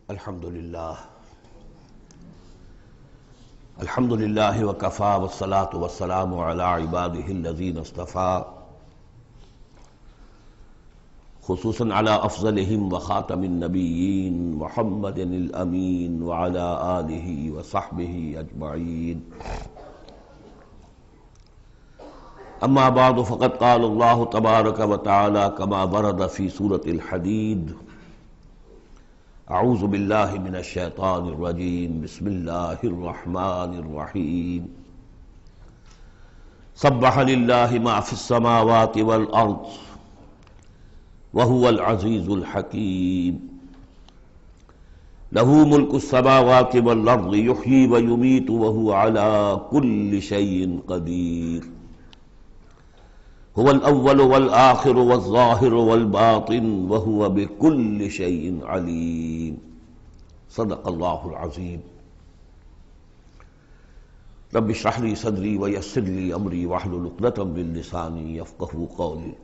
الحمد للہ وکفا والصلاة والسلام علی عباده الذین اصطفى خصوصاً علی افضلہم وخاتم النبیین محمد الامین وعلی آلہ وصحبہ اجمعین. اما بعد فقد قال اللہ تبارک وتعالی کما ورد فی سورة الحدید: اعوذ باللہ من الشیطان الرجیم بسم اللہ الرحمن الرحیم. سبح للہ ما فی السماوات والارض وهو العزیز الحکیم. لہ ملک السماوات والارض یحیی ویمیت وهو علی کل شیء قدیر. هو الاول والآخر والظاہر والباطن وهو بكل شيء علیم. صدق اللہ العظیم. رب اشرح لي صدری ویسر لي امری واحلل عقدۃ من لسانی یفقہوا قولی.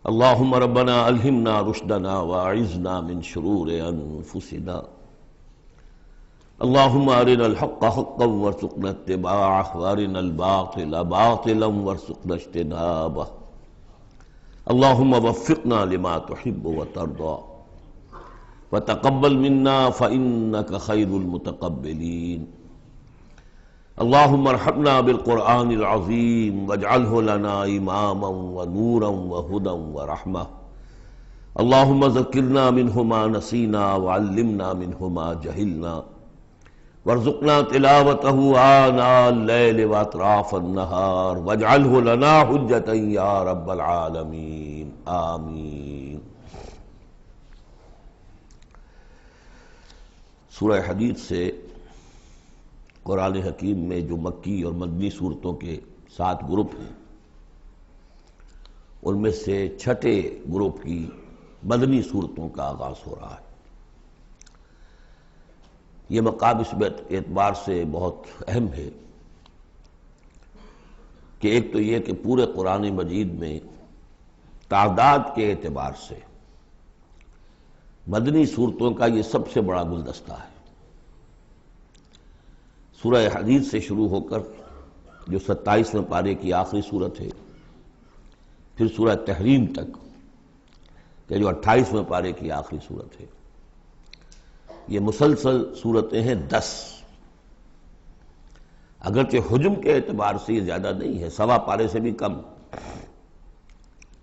اللہم ربنا الہمنا رشدنا واعذنا من شرور انفسنا. اللہم ارنا الحق حقا وارزقنا اتباعہ وارنا الباطل باطلا وارزقنا اجتنابہ. اللہم وفقنا لما تحب وترضى وتقبل منا فإنك خیر المتقبلین. اللہم ارحمنا بالقرآن العظیم واجعلہ لنا اماما ونورا وہدى ورحمہ. اللہم ذکرنا منہ ما نسینا وعلمنا منہ ما جہلنا وارزقنا تلاوتہ آناء اللیل واطراف النہار واجعلہ لنا حجۃ یا رب العالمین آمین. سورہ حدید سے قرآن حکیم میں جو مکی اور مدنی صورتوں کے 7 گروپ ہیں، ان میں سے چھٹے گروپ کی مدنی صورتوں کا آغاز ہو رہا ہے. یہ مقام اس اعتبار سے بہت اہم ہے کہ ایک تو یہ کہ پورے قرآن مجید میں تعداد کے اعتبار سے مدنی صورتوں کا یہ سب سے بڑا گلدستہ ہے. سورہ حدید سے شروع ہو کر جو 27ویں پارے کی آخری صورت ہے، پھر سورہ تحریم تک کہ جو 28ویں پارے کی آخری صورت ہے، یہ مسلسل صورتیں ہیں 10. اگرچہ حجم کے اعتبار سے یہ زیادہ نہیں ہے، 1.25 پارے سے بھی کم،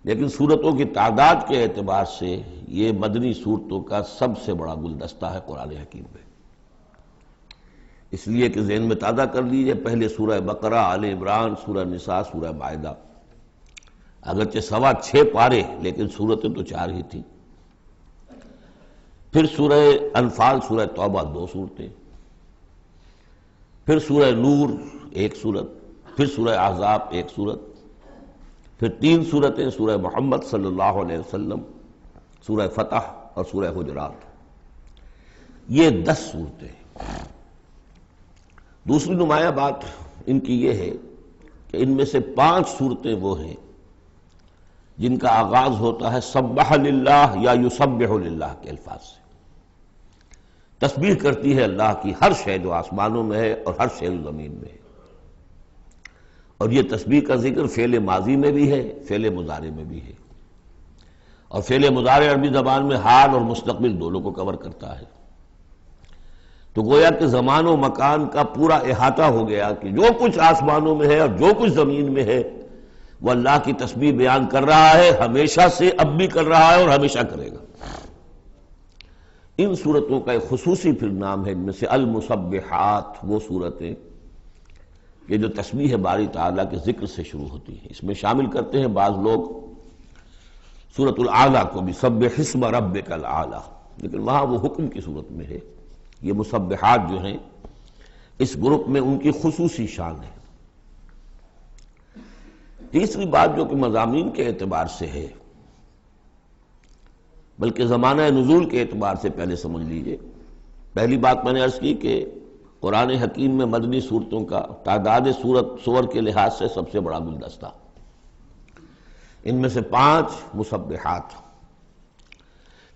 لیکن صورتوں کی تعداد کے اعتبار سے یہ مدنی صورتوں کا سب سے بڑا گلدستہ ہے قرآن حکیم میں. اس لیے کہ ذہن میں تازہ کر لیجئے، پہلے سورہ بقرہ، آل عمران، سورہ نساء، سورہ مائدہ، اگرچہ 6.25 پارے لیکن صورتیں تو 4 ہی تھیں. پھر سورہ انفال، سورہ توبہ 2 صورتیں، پھر سورہ نور 1 صورت، پھر سورہ احزاب 1 صورت، پھر 3 صورتیں سورہ محمد صلی اللہ علیہ وسلم، سورہ فتح اور سورہ حجرات. یہ 10 صورتیں. دوسری نمایاں بات ان کی یہ ہے کہ ان میں سے 5 صورتیں وہ ہیں جن کا آغاز ہوتا ہے سبح للہ یا یسبح للہ کے الفاظ سے. تسبیح کرتی ہے اللہ کی ہر شے جو آسمانوں میں ہے اور ہر شے جو زمین میں ہے. اور یہ تسبیح کا ذکر فعل ماضی میں بھی ہے، فعل مضارع میں بھی ہے. اور فعل مضارع عربی زبان میں حال اور مستقبل دونوں کو کور کرتا ہے. تو گویا کہ زمان و مکان کا پورا احاطہ ہو گیا کہ جو کچھ آسمانوں میں ہے اور جو کچھ زمین میں ہے وہ اللہ کی تسبیح بیان کر رہا ہے، ہمیشہ سے، اب بھی کر رہا ہے اور ہمیشہ کرے گا. ان صورتوں کا ایک خصوصی پھر نام ہے، ان میں سے المسبحات، وہ صورتیں کہ جو تسبیح باری تعالیٰ کے ذکر سے شروع ہوتی ہیں. اس میں شامل کرتے ہیں بعض لوگ سورۃ الاعلیٰ کو بھی، سبح اسم ربک الاعلیٰ، لیکن وہاں وہ حکم کی صورت میں ہے. یہ مسبحات جو ہیں اس گروپ میں ان کی خصوصی شان ہے. تیسری بات جو کہ مضامین کے اعتبار سے ہے، بلکہ زمانہ نزول کے اعتبار سے پہلے سمجھ لیجئے. پہلی بات میں نے عرض کی کہ قرآن حکیم میں مدنی صورتوں کا تعداد سور کے لحاظ سے سب سے بڑا گلدستہ. ان میں سے 5 مسبحات.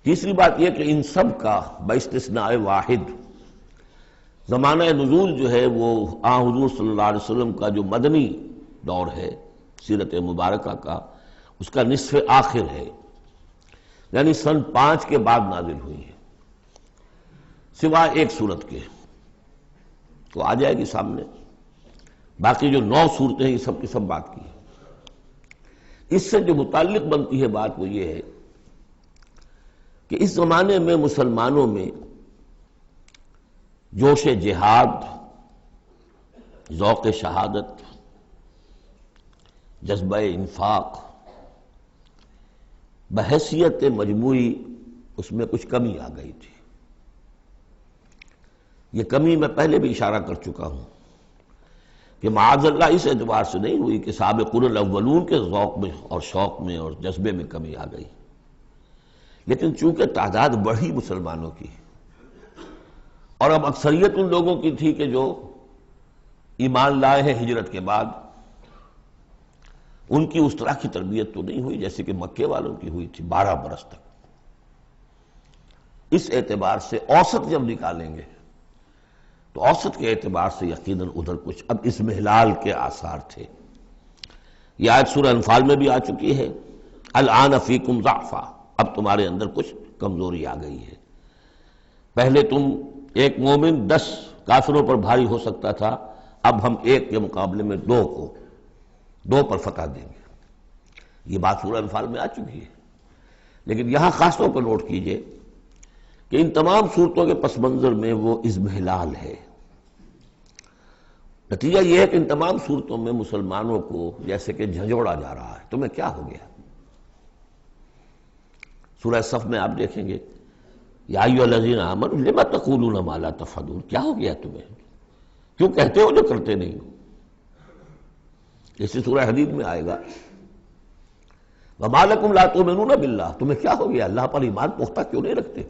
تیسری بات یہ کہ ان سب کا باستثناء واحد زمانہ نزول جو ہے وہ حضور صلی اللہ علیہ وسلم کا جو مدنی دور ہے سیرت مبارکہ کا، اس کا نصف آخر ہے، یعنی سن 5 کے بعد نازل ہوئی ہے، سوائے ایک صورت کے، تو آ جائے گی سامنے۔ باقی جو 9 صورتیں ہیں یہ سب کی سب بات کی ہے۔ اس سے جو متعلق بنتی ہے بات وہ یہ ہے کہ اس زمانے میں مسلمانوں میں جوش جہاد، ذوق شہادت، جذبہ انفاق، بحیثیت مجموعی اس میں کچھ کمی آ گئی تھی۔ یہ کمی میں پہلے بھی اشارہ کر چکا ہوں کہ معاذ اللہ اس اعتبار سے نہیں ہوئی کہ سابقون الاولون کے ذوق میں اور شوق میں اور جذبے میں کمی آ گئی، لیکن چونکہ تعداد بڑھی مسلمانوں کی اور اب اکثریت ان لوگوں کی تھی کہ جو ایمان لائے ہیں ہجرت کے بعد، ان کی اس طرح کی تربیت تو نہیں ہوئی جیسے کہ مکے والوں کی ہوئی تھی 12 برس تک۔ اس اعتبار سے اوسط جب نکالیں گے تو اوسط کے اعتبار سے یقیناً ادھر کچھ اب اضمحلال کے آثار تھے۔ یہ آیت سورہ انفال میں بھی آ چکی ہے، الآن فیکم ضعفا، اب تمہارے اندر کچھ کمزوری آ گئی ہے۔ پہلے تم ایک مومن 10 کافروں پر بھاری ہو سکتا تھا، اب ہم ایک کے مقابلے میں 2 پر فتح دیں گے۔ یہ بات سورہ انفال میں آ چکی ہے، لیکن یہاں خاص طور پر نوٹ کیجئے کہ ان تمام صورتوں کے پس منظر میں وہ اضمحلال ہے۔ نتیجہ یہ ہے کہ ان تمام صورتوں میں مسلمانوں کو جیسے کہ جھنجھوڑا جا رہا ہے، تمہیں کیا ہو گیا؟ سورہ صف میں آپ دیکھیں گے، یا ایھا الذین آمنوا لم تقولون ما لا تفعلون، کیا ہو گیا تمہیں؟ کیوں کہتے ہو جو کرتے نہیں ہو؟ اسی سورہ حدید میں آئے گا، وما لکم لا تؤمنون باللہ، تمہیں کیا ہو گیا؟ اللہ پر ایمان پختہ کیوں نہیں رکھتے؟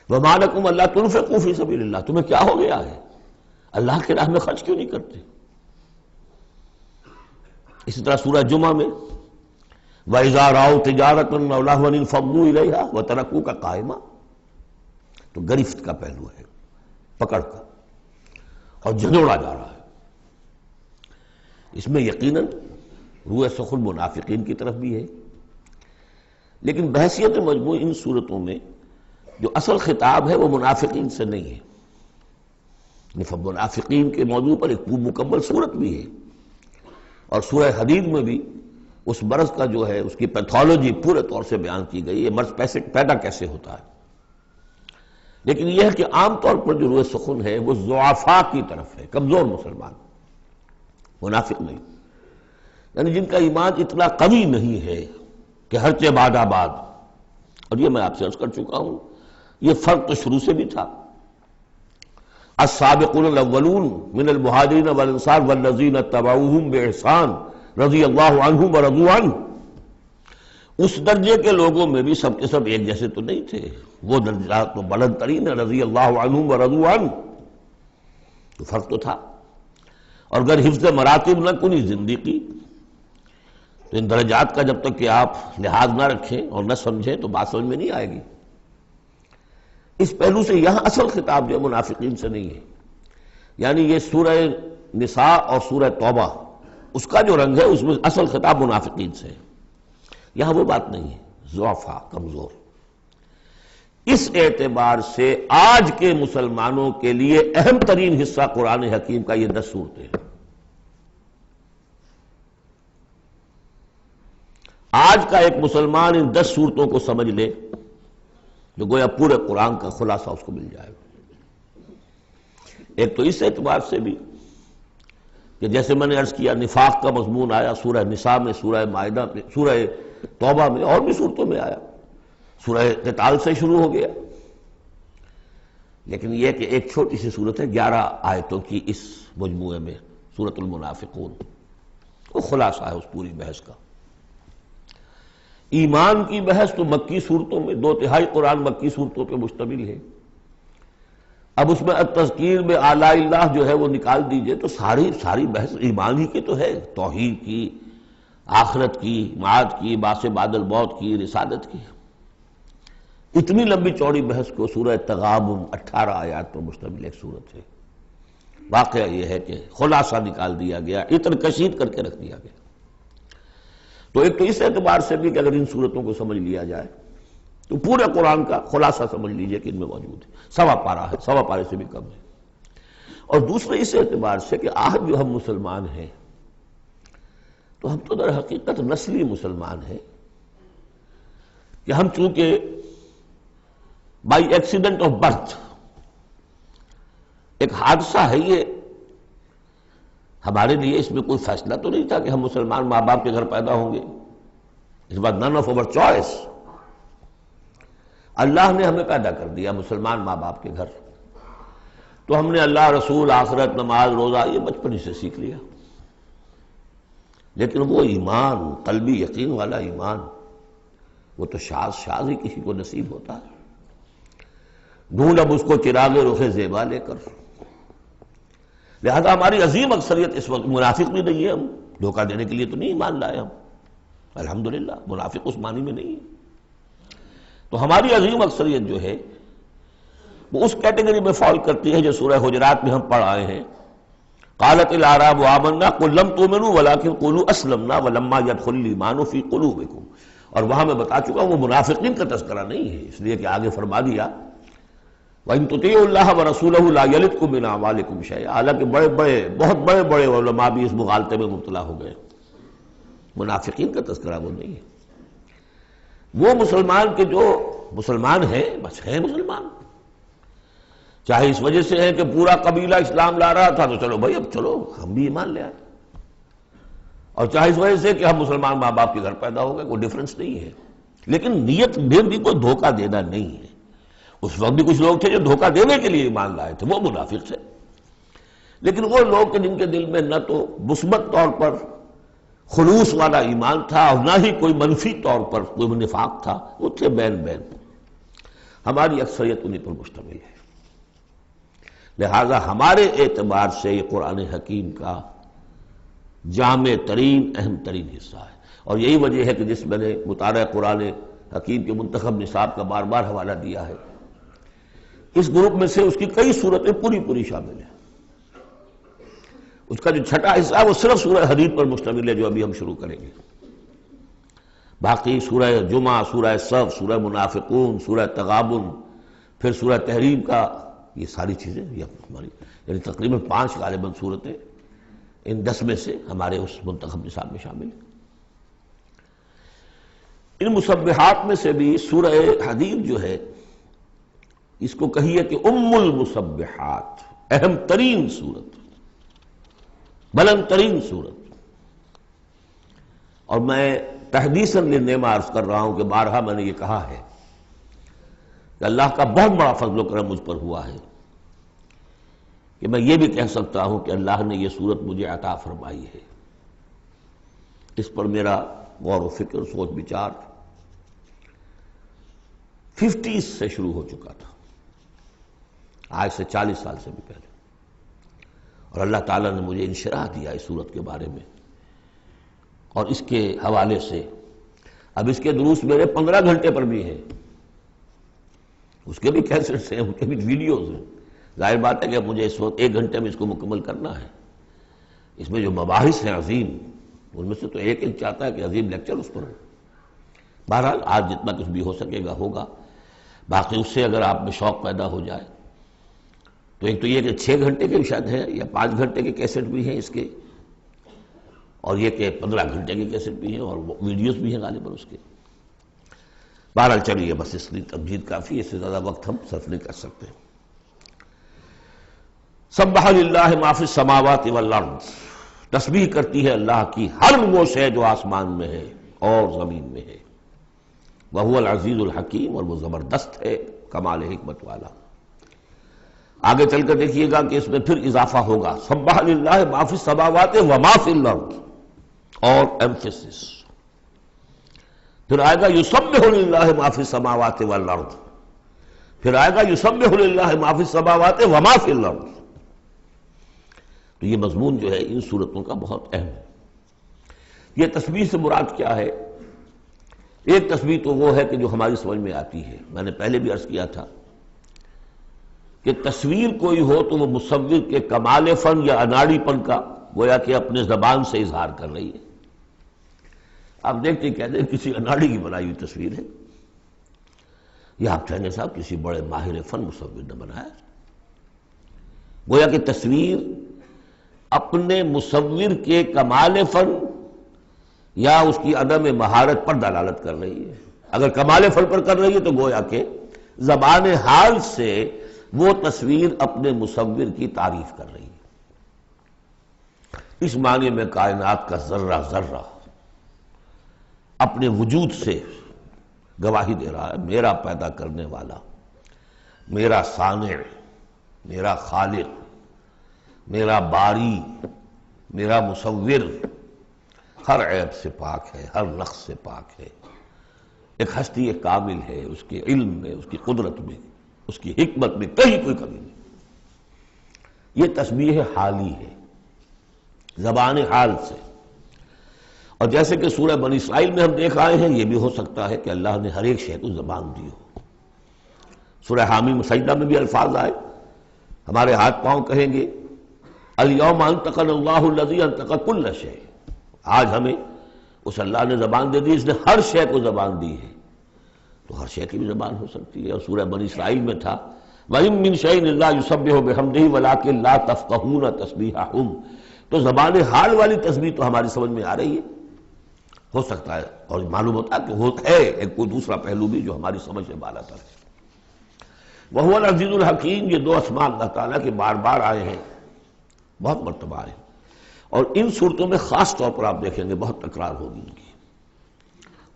وما لکم الا تنفقوا فی سبیل اللہ، تمہیں کیا ہو گیا ہے؟ اللہ کے راہ میں خرچ کیوں نہیں کرتے؟ اسی طرح سورہ جمعہ میں وَإِذَا رَأَوْا تِجَارَةً أَوْ لَهْوًا انفضوا إِلَيْهَا وَتَرَكُوكَ قَائِمًا، تو گرفت کا پہلو ہے، پکڑ کا، اور جھنجوڑا جا رہا ہے۔ اس میں یقیناً روح سخن منافقین کی طرف بھی ہے، لیکن بحیثیت مجموع ان صورتوں میں جو اصل خطاب ہے وہ منافقین سے نہیں ہے۔ منافقین کے موضوع پر ایک مکمل صورت بھی ہے، اور سورہ حدید میں بھی اس مرض کا جو ہے اس کی پیتھولوجی پورے طور سے بیان کی گئی، یہ مرض پیدا کیسے ہوتا ہے۔ لیکن یہ ہے کہ عام طور پر جو روح سخن ہے وہ ضعفاء کی طرف ہے، کمزور مسلمان، منافق نہیں، یعنی جن کا ایمان اتنا قوی نہیں ہے کہ ہر چہ باد آباد۔ اور یہ میں آپ سے عرض کر چکا ہوں، یہ فرق تو شروع سے بھی تھا۔ السابقون الاولون من المہاجرین والانصار والذین اتبعوہم باحسان رضی اللہ عنہم ورضوا عنہ، اس درجے کے لوگوں میں بھی سب کے سب ایک جیسے تو نہیں تھے، وہ درجات تو بلند ترین ہے، رضی اللہ عنہم ورضوا عنہ، تو فرق تو تھا۔ اور اگر حفظ مراتب نہ کنی زندگی، تو ان درجات کا جب تک کہ آپ لحاظ نہ رکھیں اور نہ سمجھیں تو بات سمجھ میں نہیں آئے گی۔ اس پہلو سے یہاں اصل خطاب جو منافقین سے نہیں ہے، یعنی یہ سورہ نساء اور سورہ توبہ اس کا جو رنگ ہے اس میں اصل خطاب منافقین سے ہے، یہاں وہ بات نہیں ہے، ضعفاء، کمزور۔ اس اعتبار سے آج کے مسلمانوں کے لیے اہم ترین حصہ قرآن حکیم کا یہ 10 صورتیں ہیں۔ آج کا ایک مسلمان ان 10 صورتوں کو سمجھ لے جو گویا پورے قرآن کا خلاصہ اس کو مل جائے گا۔ ایک تو اس اعتبار سے بھی کہ جیسے میں نے عرض کیا نفاق کا مضمون آیا سورہ نساء میں، سورہ مائدہ میں، سورہ توبہ میں، اور بھی صورتوں میں آیا، سورہ قتال سے شروع ہو گیا۔ لیکن یہ کہ ایک چھوٹی سی صورت ہے 11 آیتوں کی اس مجموعے میں، سورۃ المنافقون، وہ خلاصہ ہے اس پوری بحث کا۔ ایمان کی بحث تو مکی صورتوں میں 2/3 قرآن مکی صورتوں پہ مشتمل ہے۔ اب اس میں التذکیر میں آلاء اللہ جو ہے وہ نکال دیجئے تو ساری بحث ایمان ہی کی تو ہے، توحید کی، آخرت کی، معاد کی، باس بعد الموت کی، رسالت کی۔ اتنی لمبی چوڑی بحث کو سورہ تغابن 18 آیات پر مشتمل ایک سورت ہے. واقعہ یہ ہے کہ خلاصہ نکال دیا گیا، اتر کشید کر کے رکھ دیا گیا. تو ایک تو اس اعتبار سے بھی کہ اگر ان صورتوں کو سمجھ لیا جائے تو پورے قرآن کا خلاصہ سمجھ لیجئے کہ ان میں موجود ہے. سوا پارہ ہے، سوا پارے سے بھی کم ہے. اور دوسرے اس اعتبار سے کہ آج جو ہم مسلمان ہیں تو ہم تو در حقیقت نسلی مسلمان ہیں کہ ہم چونکہ بائی ایکسیڈنٹ آف برتھ، ایک حادثہ ہے یہ، ہمارے لیے اس میں کوئی فیصلہ تو نہیں تھا کہ ہم مسلمان ماں باپ کے گھر پیدا ہوں گے. اس بات نن آف اوور چوائس. اللہ نے ہمیں پیدا کر دیا مسلمان ماں باپ کے گھر، تو ہم نے اللہ، رسول، آخرت، نماز، روزہ یہ بچپن ہی سے سیکھ لیا. لیکن وہ ایمان، قلبی یقین والا ایمان، وہ تو شاذ ہی کسی کو نصیب ہوتا ہے. ڈھونڈ اب اس کو چراغ رخ زیبا لے کر. لہذا ہماری عظیم اکثریت اس وقت منافق بھی نہیں ہے. ہم دھوکہ دینے کے لیے تو نہیں ایمان لائے ہم، الحمدللہ منافق اس معنی میں نہیں ہے. تو ہماری عظیم اکثریت جو ہے وہ اس کیٹیگری میں فال کرتی ہے جو سورہ حجرات میں ہم پڑھ آئے ہیں. قالت الاعراب آمنا قل لم تؤمنوا ولكن قولوا اسلمنا ولما يدخل الايمان في قلوبكم. اور وہاں میں بتا چکا ہوں وہ منافقین کا تذکرہ نہیں ہے، اس لیے کہ آگے فرما دیا وَإِن تُطِيعُوا اللَّهَ وَرَسُولَهُ لَا يَلِتْكُم مِّنْ أَعْمَالِكُمْ شَيْئًا. حالانکہ بہت بڑے علماء بھی اس مغالطے میں مبتلا ہو گئے. منافقین کا تذکرہ وہ نہیں ہے. وہ مسلمان کے جو مسلمان ہیں بس ہیں مسلمان، چاہے اس وجہ سے ہے کہ پورا قبیلہ اسلام لا رہا تھا تو چلو بھائی اب چلو ہم بھی ایمان لے آئے، اور چاہے اس وجہ سے کہ ہم مسلمان ماں باپ کے گھر پیدا ہو گئے، کوئی ڈفرنس نہیں ہے. لیکن نیت میں بھی کوئی دھوکہ دینا نہیں ہے. اس وقت بھی کچھ لوگ تھے جو دھوکہ دینے کے لیے ایمان لائے تھے، وہ منافق تھے. لیکن وہ لوگ کہ جن کے دل میں نہ تو مثبت طور پر خلوص والا ایمان تھا اور نہ ہی کوئی منفی طور پر کوئی نفاق تھا، وہ تھے بین. ہماری اکثریت انہی پر مشتمل ہے. لہذا ہمارے اعتبار سے یہ قرآن حکیم کا جامع ترین اہم ترین حصہ ہے. اور یہی وجہ ہے کہ جس میں نے مطالعہ قرآن حکیم کے منتخب نصاب کا بار بار حوالہ دیا ہے، اس گروپ میں سے اس کی کئی صورتیں پوری شامل ہیں. اس کا جو چھٹا حصہ ہے وہ صرف سورہ حدید پر مشتمل ہے جو ابھی ہم شروع کریں گے. باقی سورہ جمعہ، سورہ صف، سورہ منافقون، سورہ تغابن، پھر سورہ تحریم کا، یہ ساری چیزیں یہ ہماری یعنی تقریباً 5 غالباً صورتیں ان 10 میں سے ہمارے اس منتخب نصاب میں شامل ہیں. ان مسبحات میں سے بھی سورہ حدید جو ہے اس کو کہیے کہ ام المسبحات، اہم ترین صورت، بلند ترین صورت. اور میں تحدیثاً للنعمہ عرض کر رہا ہوں کہ بارہا میں نے یہ کہا ہے کہ اللہ کا بہت بڑا فضل و کرم مجھ پر ہوا ہے کہ میں یہ بھی کہہ سکتا ہوں کہ اللہ نے یہ صورت مجھے عطا فرمائی ہے. اس پر میرا غور و فکر، سوچ بچار 50s سے شروع ہو چکا تھا، آج سے 40 سال سے بھی پہلے. اور اللہ تعالیٰ نے مجھے انشراح دیا اس صورت کے بارے میں اور اس کے حوالے سے. اب اس کے دروس میرے 15 گھنٹے پر بھی ہیں، اس کے بھی کیسٹس ہیں، اس کے بھی ویڈیوز ہیں. ظاہر بات ہے کہ مجھے اس وقت 1 گھنٹے میں اس کو مکمل کرنا ہے. اس میں جو مباحث ہیں عظیم، ان میں سے تو ایک چاہتا ہے کہ عظیم لیکچر اس پر ہو. بہرحال آج جتنا کچھ بھی ہو سکے گا ہوگا. باقی اس سے اگر آپ میں شوق پیدا ہو جائے تو ایک تو یہ کہ 6 گھنٹے کے شاید ہے یا 5 گھنٹے کے کیسٹ بھی ہیں اس کے، اور یہ کہ 15 گھنٹے کے کیسٹ بھی ہیں اور ویڈیوز بھی ہیں غالباً اس کے. بہرحال چلیے بس اس لیے تمجید کافی، اس سے زیادہ وقت ہم صرف نہیں کر سکتے. سبح للہ ما فی السماوات والارض، تسبیح کرتی ہے اللہ کی ہر وہ شے جو آسمان میں ہے اور زمین میں ہے. وہو العزیز الحکیم، اور وہ زبردست ہے، کمال حکمت والا. آگے چل کر دیکھیے گا کہ اس میں پھر اضافہ ہوگا، سبح للہ ما فی السماوات وما فی الارض، اور ایمفیسس. پھر آئے گا یسبح للہ ما فی السماوات والارض، پھر آئے گا یسبح للہ ما فی السماوات وما فی الارض. تو یہ مضمون جو ہے ان صورتوں کا بہت اہم ہے. یہ تسبیح سے مراد کیا ہے ایک تسبیح تو وہ ہے کہ جو ہماری سمجھ میں آتی ہے، میں نے پہلے بھی عرض کیا تھا کہ تصویر کوئی ہو تو وہ مصور کے کمال فن یا اناڑی پن کا گویا کہ اپنے زبان سے اظہار کر رہی ہے۔ آپ دیکھتے کہتے ہیں کسی اناڑی کی بنائی ہوئی تصویر ہے، یہ آپ کہیں گے صاحب کسی بڑے ماہر فن مصور نے بنایا۔ گویا کہ تصویر اپنے مصور کے کمال فن یا اس کی عدم مہارت پر دلالت کر رہی ہے۔ اگر کمال فن پر کر رہی ہے تو گویا کہ زبان حال سے وہ تصویر اپنے مصور کی تعریف کر رہی ہے۔ اس معنی میں کائنات کا ذرہ ذرہ اپنے وجود سے گواہی دے رہا ہے، میرا پیدا کرنے والا، میرا صانع، میرا خالق، میرا باری، میرا مصور ہر عیب سے پاک ہے، ہر نقص سے پاک ہے، ایک ہستی کامل ہے، اس کے علم میں، اس کی قدرت میں، اس کی حکمت میں کہیں کوئی کمی نہیں۔ یہ تسبیح حالی ہے، زبان حال سے۔ اور جیسے کہ سورہ بنی اسرائیل میں ہم دیکھ آئے ہیں، یہ بھی ہو سکتا ہے کہ اللہ نے ہر ایک شے کو زبان دی ہو۔ سورہ حامیم سجدہ میں بھی الفاظ آئے، ہمارے ہاتھ پاؤں کہیں گے الیوم انطقنا اللہ الذی انطق کل شیء، آج ہمیں اس اللہ نے زبان دے دی، اس نے ہر شے کو زبان دی ہے، تو ہر شے کی بھی زبان ہو سکتی ہے۔ اور سورہ بنی اسرائیل میں تھا وَإِن مِّن شَيْءٍ إِلَّا يُسَبِّحُ بِحَمْدِهِ وَلَٰكِن لَّا تَفْقَهُونَ تَسْبِيحَهُمْ، تو زبان حال والی تسبیح تو ہماری سمجھ میں آ رہی ہے، ہو سکتا ہے اور معلوم ہوتا ہے کہ وہ ہے ایک کوئی دوسرا پہلو بھی جو ہماری سمجھ سے بالا تر ہے۔ وَهُوَ الْعَزِيزُ الْحَكِيمُ، یہ دو اسماء اللہ تعالیٰ کے بار بار آئے ہیں، بہت مرتبہ آئے ہیں، اور ان صورتوں میں خاص طور پر آپ دیکھیں گے بہت تکرار ہوگی ان کی۔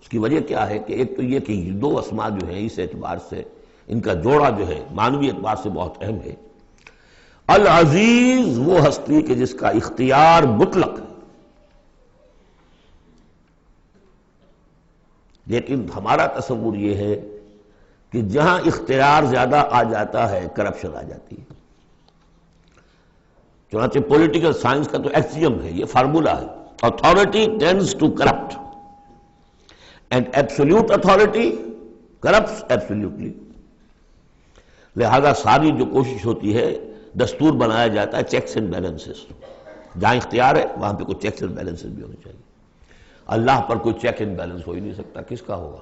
اس کی وجہ کیا ہے کہ ایک تو یہ کہ یہ دو اسماء جو ہیں اس اعتبار سے ان کا جوڑا جو ہے معنوی اعتبار سے بہت اہم ہے۔ العزیز وہ ہستی کہ جس کا اختیار مطلق ہے، لیکن ہمارا تصور یہ ہے کہ جہاں اختیار زیادہ آ جاتا ہے کرپشن آ جاتی ہے۔ چنانچہ پولیٹیکل سائنس کا تو ایکسیم ہے، یہ فارمولا ہے، authority tends to corrupt and absolute authority corrupts absolutely۔ لہذا ساری جو کوشش ہوتی ہے، دستور بنایا جاتا ہے چیکس اینڈ بیلنسز، جہاں اختیار ہے وہاں پہ کوئی چیکس اینڈ بیلنسز بھی ہونے چاہیے۔ اللہ پر کوئی چیک اینڈ بیلنس ہو ہی نہیں سکتا، کس کا ہوگا؟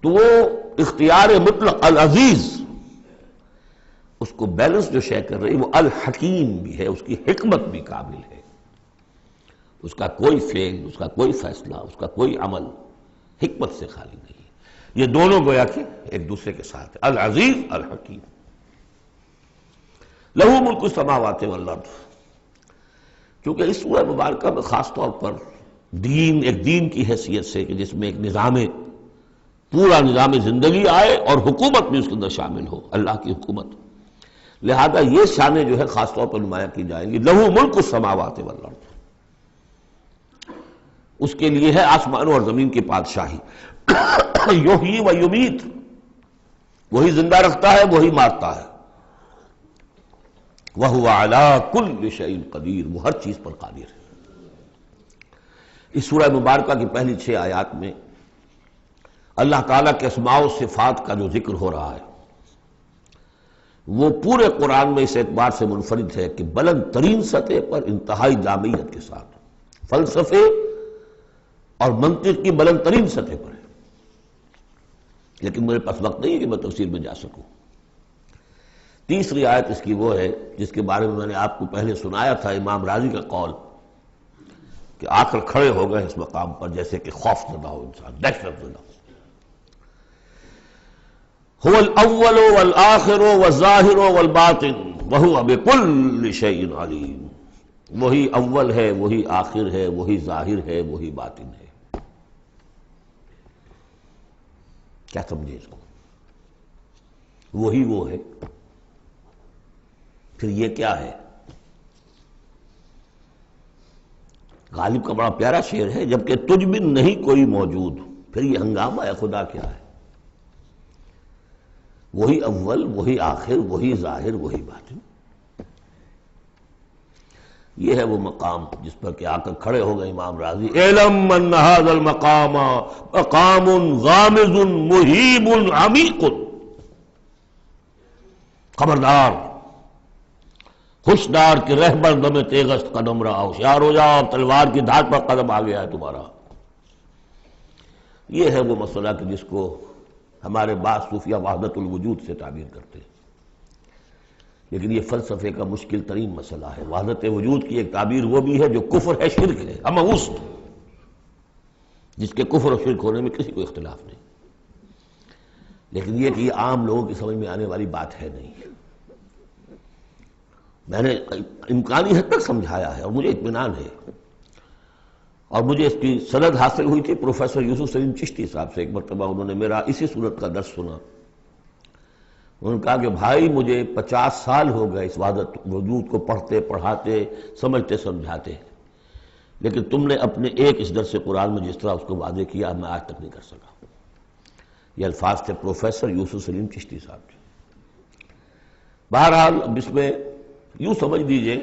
تو وہ اختیار مطلق العزیز، اس کو بیلنس جو شے کر رہی وہ الحکیم بھی ہے، اس کی حکمت بھی کامل ہے، اس کا کوئی فعل، اس کا کوئی فیصلہ، اس کا کوئی عمل حکمت سے خالی نہیں ہے۔ یہ دونوں گویا کہ ایک دوسرے کے ساتھ ہے، العزیز الحکیم۔ لہو ملک السماوات والارض، کیونکہ اس سورہ مبارکہ میں خاص طور پر دین، ایک دین کی حیثیت سے کہ جس میں ایک نظام، پورا نظام زندگی آئے اور حکومت بھی اس کے اندر شامل ہو، اللہ کی حکومت، لہذا یہ شانیں جو ہے خاص طور پر نمایاں کی جائیں گی۔ لہو ملک السماوات والارض، اس کے لیے ہے آسمانوں اور زمین کی بادشاہی۔ یحیی و یمیت، وہی زندہ رکھتا ہے، وہی مارتا ہے۔ وَهُوَ عَلَىٰ كُلِّ شَيْءٍ قَدِيرٌ، وہ ہر چیز پر قادر ہے۔ اس سورہ مبارکہ کی پہلی 6 آیات میں اللہ تعالیٰ کے اسماء و صفات کا جو ذکر ہو رہا ہے وہ پورے قرآن میں اس اعتبار سے منفرد ہے کہ بلند ترین سطح پر انتہائی جامعیت کے ساتھ فلسفے اور منطق کی بلند ترین سطح پر ہے، لیکن میرے پاس وقت نہیں ہے کہ میں تفصیل میں جا سکوں۔ تیسری آیت اس کی وہ ہے جس کے بارے میں میں نے آپ کو پہلے سنایا تھا، امام راضی کا قول کہ آ کر کھڑے ہو گئے اس مقام پر جیسے کہ خوف زدہ ہو انسان، دہشت زدہ ہو۔ هو الاول والآخر والظاہر والباطن وهو بكل شيء علیم، وہی اول ہے، وہی آخر ہے، وہی ظاہر ہے، وہی باطن ہے۔ کیا سمجھے اس کو؟ وہی وہ ہے، پھر یہ کیا ہے؟ غالب کا بڑا پیارا شعر ہے، جبکہ تجھ بن نہیں کوئی موجود، پھر یہ ہنگامہ ہے خدا کیا ہے؟ وہی اول، وہی آخر، وہی ظاہر، وہی باطن۔ یہ ہے وہ مقام جس پر کہ آ کر کھڑے ہو گئے امام راضی، اعلم ان ھذا المقام مقام غامض مہیب عمیق، خبردار، ہوشدار کہ رہبر دم تیغست قدم رہا، ہوشیار ہو جاؤ، تلوار کی دھار پر قدم آ گیا ہے تمہارا۔ یہ ہے وہ مسئلہ کہ جس کو ہمارے بعض صوفیہ وحدت الوجود سے تعبیر کرتے ہیں، لیکن یہ فلسفے کا مشکل ترین مسئلہ ہے۔ وحدت وجود کی ایک تعبیر وہ بھی ہے جو کفر ہے، شرک ہے، اما اس جس کے کفر اور شرک ہونے میں کسی کو اختلاف نہیں، لیکن یہ کہ یہ عام لوگوں کی سمجھ میں آنے والی بات ہے نہیں۔ میں نے امکانی حد تک سمجھایا ہے اور مجھے اطمینان ہے، اور مجھے اس کی سند حاصل ہوئی تھی پروفیسر یوسف سلیم چشتی صاحب سے۔ ایک مرتبہ انہوں نے میرا اسی صورت کا درس سنا، انہوں نے کہا کہ بھائی مجھے 50 سال ہو گئے اس وحدت وجود کو پڑھتے پڑھاتے سمجھتے سمجھاتے، لیکن تم نے اپنے ایک اس درس قرآن میں جس طرح اس کو واضح کیا میں آج تک نہیں کر سکا۔ یہ الفاظ تھے پروفیسر یوسف سلیم چشتی صاحب کے۔ بہرحال اب اس میں یوں سمجھ لیجئے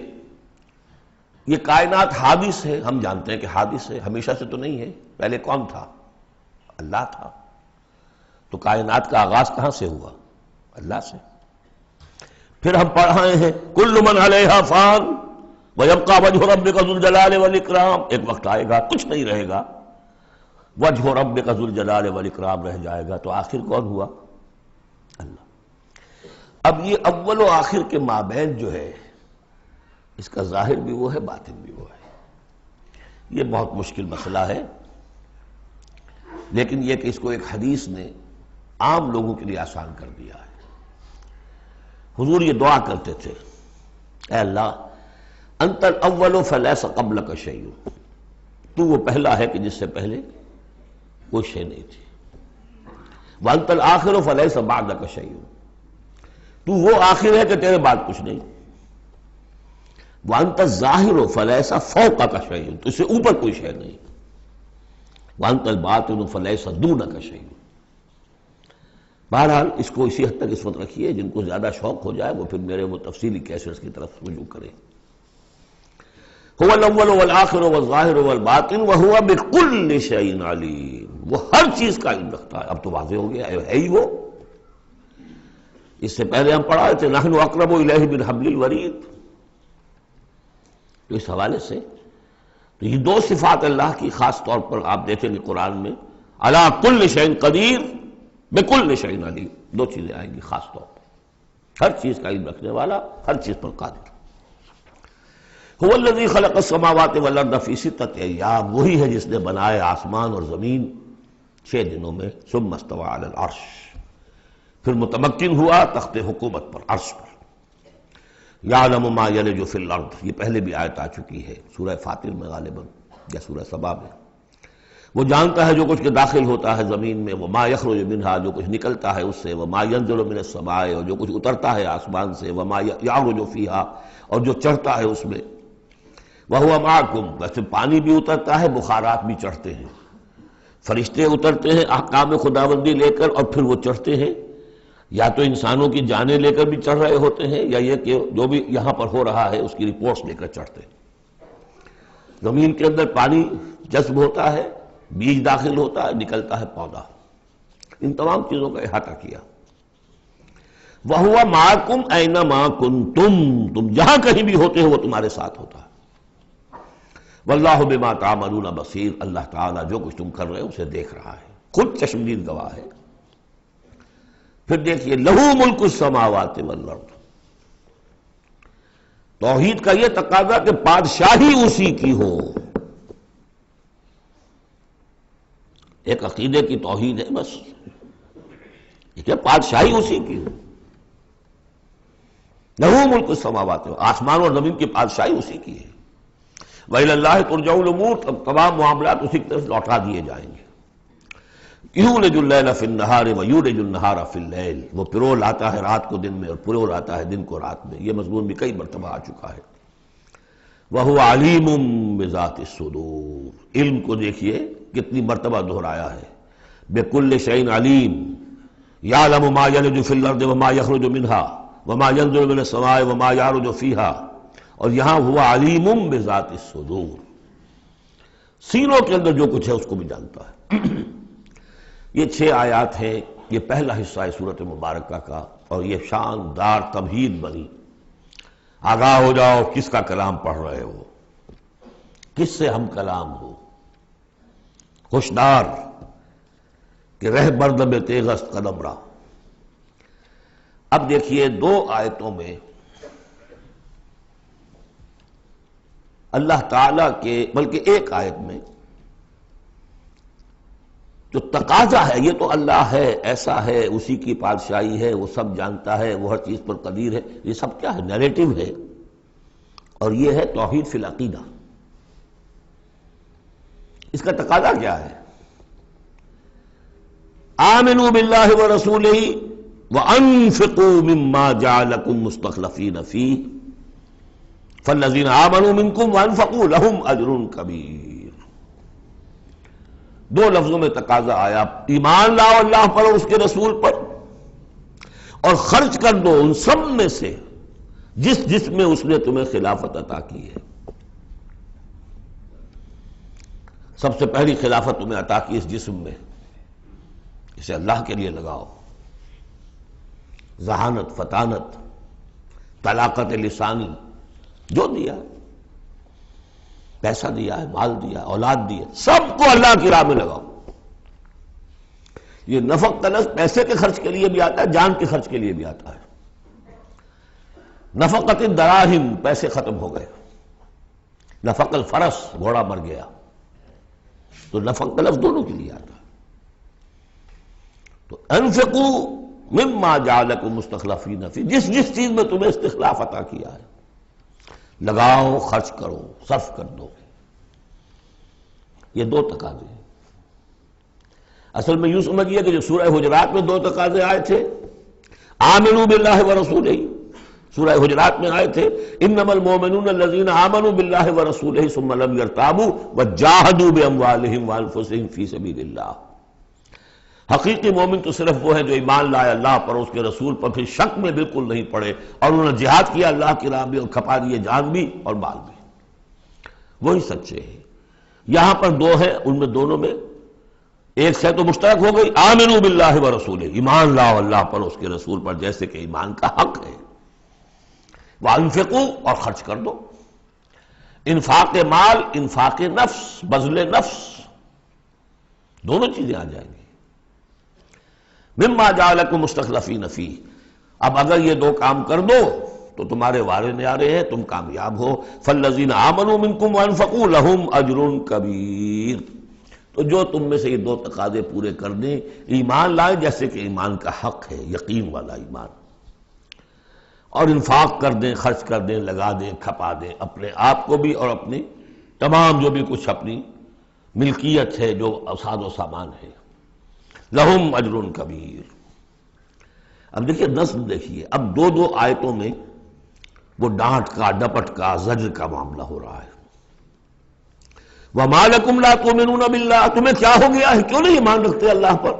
یہ کائنات حادث ہے، ہم جانتے ہیں کہ حادث ہے، ہمیشہ سے تو نہیں ہے۔ پہلے کون تھا؟ اللہ تھا۔ تو کائنات کا آغاز کہاں سے ہوا؟ اللہ سے۔ پھر ہم پڑھ رہے ہیں کل من علیہا فان ویبقی وجہ ربک ذو الجلال والاکرام، ایک وقت آئے گا کچھ نہیں رہے گا، وجہ ربک ذو الجلال والاکرام رہ جائے گا۔ تو آخر کون ہوا؟ اللہ۔ اب یہ اول و آخر کے مابین جو ہے اس کا ظاہر بھی وہ ہے، باطن بھی وہ ہے۔ یہ بہت مشکل مسئلہ ہے، لیکن یہ کہ اس کو ایک حدیث نے عام لوگوں کے لیے آسان کر دیا ہے۔ حضور یہ دعا کرتے تھے، اے اللہ انت الاول فلیس قبلک شیء، تو وہ پہلا ہے کہ جس سے پہلے کوئی شے نہیں تھی، وانت الآخر فلیس بعدک شیء، تو وہ آخر ہے کہ تیرے بعد کچھ نہیں، وانت الظاہر فلیس فوقک شیء، تو اس سے اوپر کوئی شے نہیں، وانت الباطن فلیس دونک شیء۔ بہرحال اس کو اسی حد تک اس وقت رکھیے، جن کو زیادہ شوق ہو جائے وہ پھر میرے وہ تفصیلی کیسٹس کی طرف رجوع کریں۔ هو الاول والآخر والظاہر والباطن وهو بكل شيء علیم، وہ ہر چیز کا علم رکھتا ہے۔ اب تو واضح ہو گیا ہے ہی وہ۔ اس سے پہلے ہم پڑھا تھے نحن اقرب الیہ من حبل الورید، تو اس حوالے سے تو یہ دو صفات اللہ کی خاص طور پر آپ دیکھیں گے قرآن میں، علی کل شیء قدیر بکل شیء علیم، دو چیزیں آئیں گی خاص طور پر، ہر چیز کا علم رکھنے والا، ہر چیز پر قادر۔ هو الذی خلق السماوات والارض فی ستۃ ایام، وہی ہے جس نے بنائے آسمان اور زمین 6 دنوں میں، ثم استوى علی العرش، پھر متمکن ہوا تخت حکومت پر، عرش پر۔ یعلم ما یلج فی الارض، یہ پہلے بھی آیت آ چکی ہے سورہ فاطر میں غالباً یا سورہ سبا میں۔ وہ جانتا ہے جو کچھ کے داخل ہوتا ہے زمین میں، وما یخرج منہا، جو کچھ نکلتا ہے اس سے، وما ینزل من السماء، اور جو کچھ اترتا ہے آسمان سے، وما یعرج فیہا، اور جو چڑھتا ہے اس میں، وَهُوَ مَعَكُمْ، ویسے پانی بھی اترتا ہے، بخارات بھی چڑھتے ہیں، فرشتے اترتے ہیں احکام خداوندی لے کر اور پھر وہ چڑھتے ہیں، یا تو انسانوں کی جانیں لے کر بھی چڑھ رہے ہوتے ہیں، یا یہ کہ جو بھی یہاں پر ہو رہا ہے اس کی رپورٹس لے کر چڑھتے ہیں۔ زمین کے اندر پانی جذب ہوتا ہے، بیج داخل ہوتا ہے، نکلتا ہے پودا، ان تمام چیزوں کا احاطہ کیا۔ وَهُوَ مَعَكُمْ أَيْنَمَا كُنْتُمْ، تم جہاں کہیں بھی ہوتے ہو وہ تمہارے ساتھ ہوتا ہے۔ واللہ بما تعملون بصیر، اللہ تعالیٰ جو کچھ تم کر رہے ہو اسے دیکھ رہا ہے، خود چشمدید گواہ ہے۔ پھر دیکھیے لہو ملک السماوات والارض، توحید کا یہ تقاضا کہ بادشاہی اسی کی ہو، ایک عقیدے کی توحید ہے بس، کہ بادشاہی اسی کی ہو، لہو ملک السماوات، آسمان اور زمین کی بادشاہی اسی کی ہے۔ وَإِلَى اللَّهِ تُرْجَعُ الْأُمُورُ، اب تمام معاملات اسی کی طرف لوٹا دیے جائیں گے۔ یولج اللیل فی النہار ویولج النہار فی اللیل، وہ پرو لاتا ہے رات کو دن میں اور پرو لاتا ہے دن کو رات میں، یہ مضمون بھی کئی مرتبہ آ چکا ہے۔ وَهُوَ عَلِيمٌ بِذَاتِ الصُّدُورِ، علم کو دیکھیے کتنی مرتبہ دہرایا ہے، بِكُلِّ شَيْءٍ عَلِيمٌ، يَعْلَمُ مَا يَلِجُ فِي الْأَرْضِ وَمَا يَخْرُجُ مِنْهَا وَمَا يَنزِلُ مِنَ السَّمَاءِ وَمَا يَعْرُجُ فِيهَا اور یہاں ہوا علیم بذات الصدور، سینوں کے اندر جو کچھ ہے اس کو بھی جانتا ہے۔ یہ 6 آیات ہیں، یہ پہلا حصہ ہے سورۃ مبارکہ کا، اور یہ شاندار تمہید بنی۔ آگاہ ہو جاؤ کس کا کلام پڑھ رہے ہو، کس سے ہم کلام ہو، ہوشدار کہ رہ بردم تیغست قدم را۔ اب دیکھیے 2 آیتوں میں اللہ تعالیٰ کے، بلکہ ایک آیت میں جو تقاضا ہے، یہ تو اللہ ہے، ایسا ہے، اسی کی پادشاہی ہے، وہ سب جانتا ہے، وہ ہر چیز پر قدیر ہے، یہ سب کیا ہے؟ نیریٹو ہے، اور یہ ہے توحید فی العقیدہ۔ اس کا تقاضا کیا ہے؟ آمنوا باللہ ورسولہ وانفقوا مما جعلکم مستخلفین فیہ فالذین آمنوا منکم وانفقوا لہم اجر کبیر۔ 2 لفظوں میں تقاضا آیا، ایمان لاؤ اللہ پر اور اس کے رسول پر، اور خرچ کر دو ان سب میں سے جس میں اس نے تمہیں خلافت عطا کی ہے۔ سب سے پہلی خلافت تمہیں عطا کی اس جسم میں، اسے اللہ کے لیے لگاؤ۔ ذہانت، فطانت، طلاقت لسانی جو دیا ہے، پیسہ دیا ہے، مال دیا، اولاد دی ہے، سب کو اللہ کی راہ میں لگاؤ۔ یہ نفق کا لفظ پیسے کے خرچ کے لیے بھی آتا ہے، جان کے خرچ کے لیے بھی آتا ہے۔ نفقت الدراہم، پیسے ختم ہو گئے، نفق الفرس، گھوڑا مر گیا، تو نفق کا لفظ دونوں کے لیے آتا ہے۔ تو انفقوا مما جعلکم مستخلفین فی، جس چیز میں تمہیں استخلاف عطا کیا ہے لگاؤ، خرچ کرو، صرف کر دو۔ یہ 2 تقاضے ہیں۔ اصل میں یوں سمجھیے کہ جو سورہ حجرات میں 2 تقاضے آئے تھے، آمنوا باللہ ورسولہ، سورہ حجرات میں آئے تھے انما المؤمنون الذین آمنوا باللہ ورسولہ ثم لم یرتابوا وجاہدوا باموالہم وانفسہم فی سبیل اللہ۔ حقیقی مومن تو صرف وہ ہے جو ایمان لائے اللہ پر، اس کے رسول پر، پھر شک میں بالکل نہیں پڑے، اور انہوں نے جہاد کیا اللہ کی راہ میں، اور کھپا دیے جان بھی اور مال بھی، وہی سچے ہیں۔ یہاں پر 2 ہیں، ان میں دونوں میں ایک سے تو مشترک ہو گئی، آمنوا باللہ ورسولہ، ایمان لاؤ اللہ پر، اس کے رسول پر، جیسے کہ ایمان کا حق ہے۔ وانفقوا، اور خرچ کر دو، انفاق مال، انفاق نفس، بذل نفس، دونوں چیزیں آ جائیں گی۔ مما جعلکم مستخلفین فیہ، اب اگر یہ 2 کام کر دو تو تمہارے وارے نیارے ہیں، تم کامیاب ہو۔ فالذین آمنوا منکم وانفقوا لہم اجر کبیر، تو جو تم میں سے یہ 2 تقاضے پورے کر دیں، ایمان لائیں جیسے کہ ایمان کا حق ہے، یقین والا ایمان، اور انفاق کر دیں، خرچ کر دیں، لگا دیں، کھپا دیں، اپنے آپ کو بھی اور اپنی تمام جو بھی کچھ اپنی ملکیت ہے، جو اوساد و سامان ہے، لہم اجر کبیر۔ اب دیکھیے نظم، دیکھیے اب 2 آیتوں میں وہ ڈانٹ کا، ڈپٹ کا، زجر کا معاملہ ہو رہا ہے۔ وَمَا لَكُمْ لَا تُؤْمِنُونَ بِاللَّهِ، تمہیں کیا ہو گیا ہے، کیوں نہیں ایمان رکھتے اللہ پر؟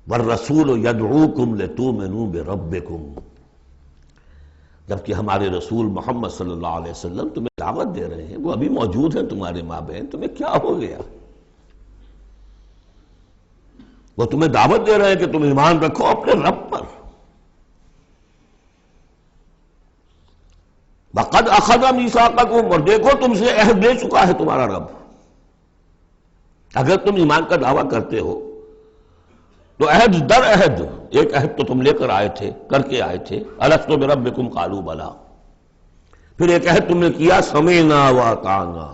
وَالرَّسُولُ يَدْعُوكُمْ لِتُؤْمِنُوا بِرَبِّكُمْ، جبکہ ہمارے رسول محمد صلی اللہ علیہ وسلم تمہیں دعوت دے رہے ہیں، وہ ابھی موجود ہیں تمہارے مابین، تمہیں کیا ہو گیا؟ وہ تمہیں دعوت دے رہے ہیں کہ تم ایمان رکھو اپنے رب پر۔ وَقَدْ أَخَذَ مِيثَاقَكُمْ، اور دیکھو تم سے عہد لے چکا ہے تمہارا رب۔ اگر تم ایمان کا دعویٰ کرتے ہو تو عہد در عہد، ایک عہد تو تم لے کر آئے تھے، کر کے آئے تھے، أَلَسْتُ بِرَبِّكُمْ قَالُوا بَلَىٰ، پھر ایک عہد تم نے کیا سَمِعْنَا وَأَطَعْنَا،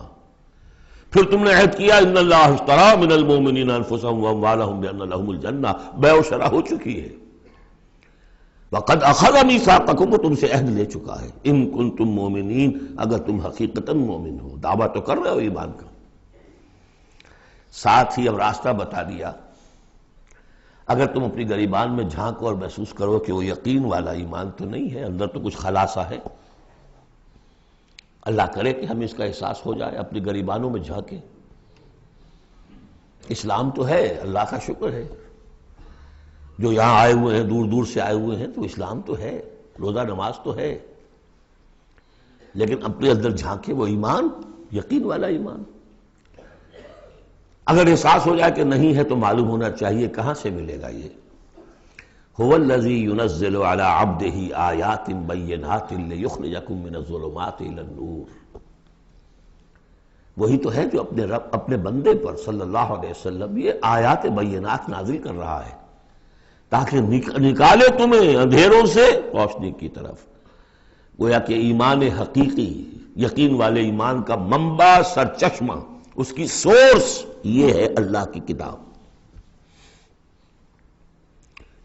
پھر تم نے عہد کیا ان اللہ اشترى من المؤمنین انفسهم واموالهم بان لهم الجنہ، بیع و شرع ہو چکی ہے۔ وقد اخذ میثاقکم، وہ تم سے عہد لے چکا ہے، ان کنتم مؤمنین، اگر تم حقیقتاً مومن ہو، دعویٰ تو کر رہے ہو ایمان کا۔ ساتھ ہی اب راستہ بتا دیا، اگر تم اپنی گریبان میں جھانکو اور محسوس کرو کہ وہ یقین والا ایمان تو نہیں ہے، اندر تو کچھ خلاصہ ہے، اللہ کرے کہ ہمیں اس کا احساس ہو جائے، اپنی گریبانوں میں جھانکیں۔ اسلام تو ہے، اللہ کا شکر ہے، جو یہاں آئے ہوئے ہیں، دور دور سے آئے ہوئے ہیں، تو اسلام تو ہے، روزہ نماز تو ہے، لیکن اپنے اندر جھانکے وہ ایمان، یقین والا ایمان۔ اگر احساس ہو جائے کہ نہیں ہے تو معلوم ہونا چاہیے کہاں سے ملے گا یہ۔ هو الذی ينزل على عبده آیات بینات لیخرجکم من الظلمات الى النور، وہی تو ہے جو اپنے رب، اپنے بندے پر صلی اللہ علیہ وسلم یہ آیات بینات نازل کر رہا ہے تاکہ نکالے تمہیں اندھیروں سے روشنی کی طرف۔ گویا کہ ایمان حقیقی، یقین والے ایمان کا منبع، سرچشمہ، اس کی سورس یہ ہے اللہ کی کتاب۔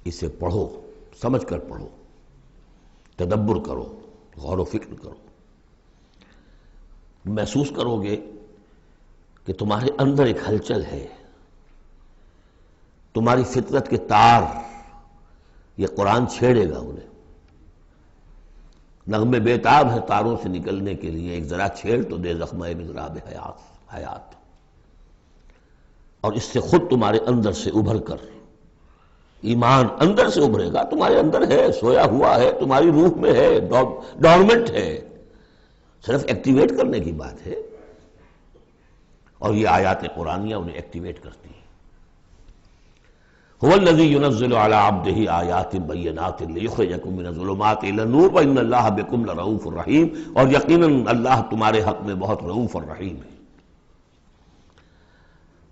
اسے پڑھو، سمجھ کر پڑھو، تدبر کرو، غور و فکر کرو، محسوس کرو گے کہ تمہارے اندر ایک ہلچل ہے، تمہاری فطرت کے تار، یہ قرآن چھیڑے گا انہیں۔ نغمے بیتاب ہے تاروں سے نکلنے کے لیے، ایک ذرا چھیڑ تو دے زخمہ مضراب حیات، اور اس سے خود تمہارے اندر سے ابھر کر ایمان اندر سے ابھرے گا۔ تمہارے اندر ہے، سویا ہوا ہے، تمہاری روح میں ہے، ڈورمنٹ ہے، صرف ایکٹیویٹ کرنے کی بات ہے، اور یہ آیات قرآنیہ انہیں ایکٹیویٹ کرتی ہیں۔ هو الذی ينزل على عبده آیات بینات لیخرجکم من الظلمات الى النور وان اللہ بکم لرؤوف رحیم، اور یقیناً اللہ تمہارے حق میں بہت رؤوف اور رحیم ہے۔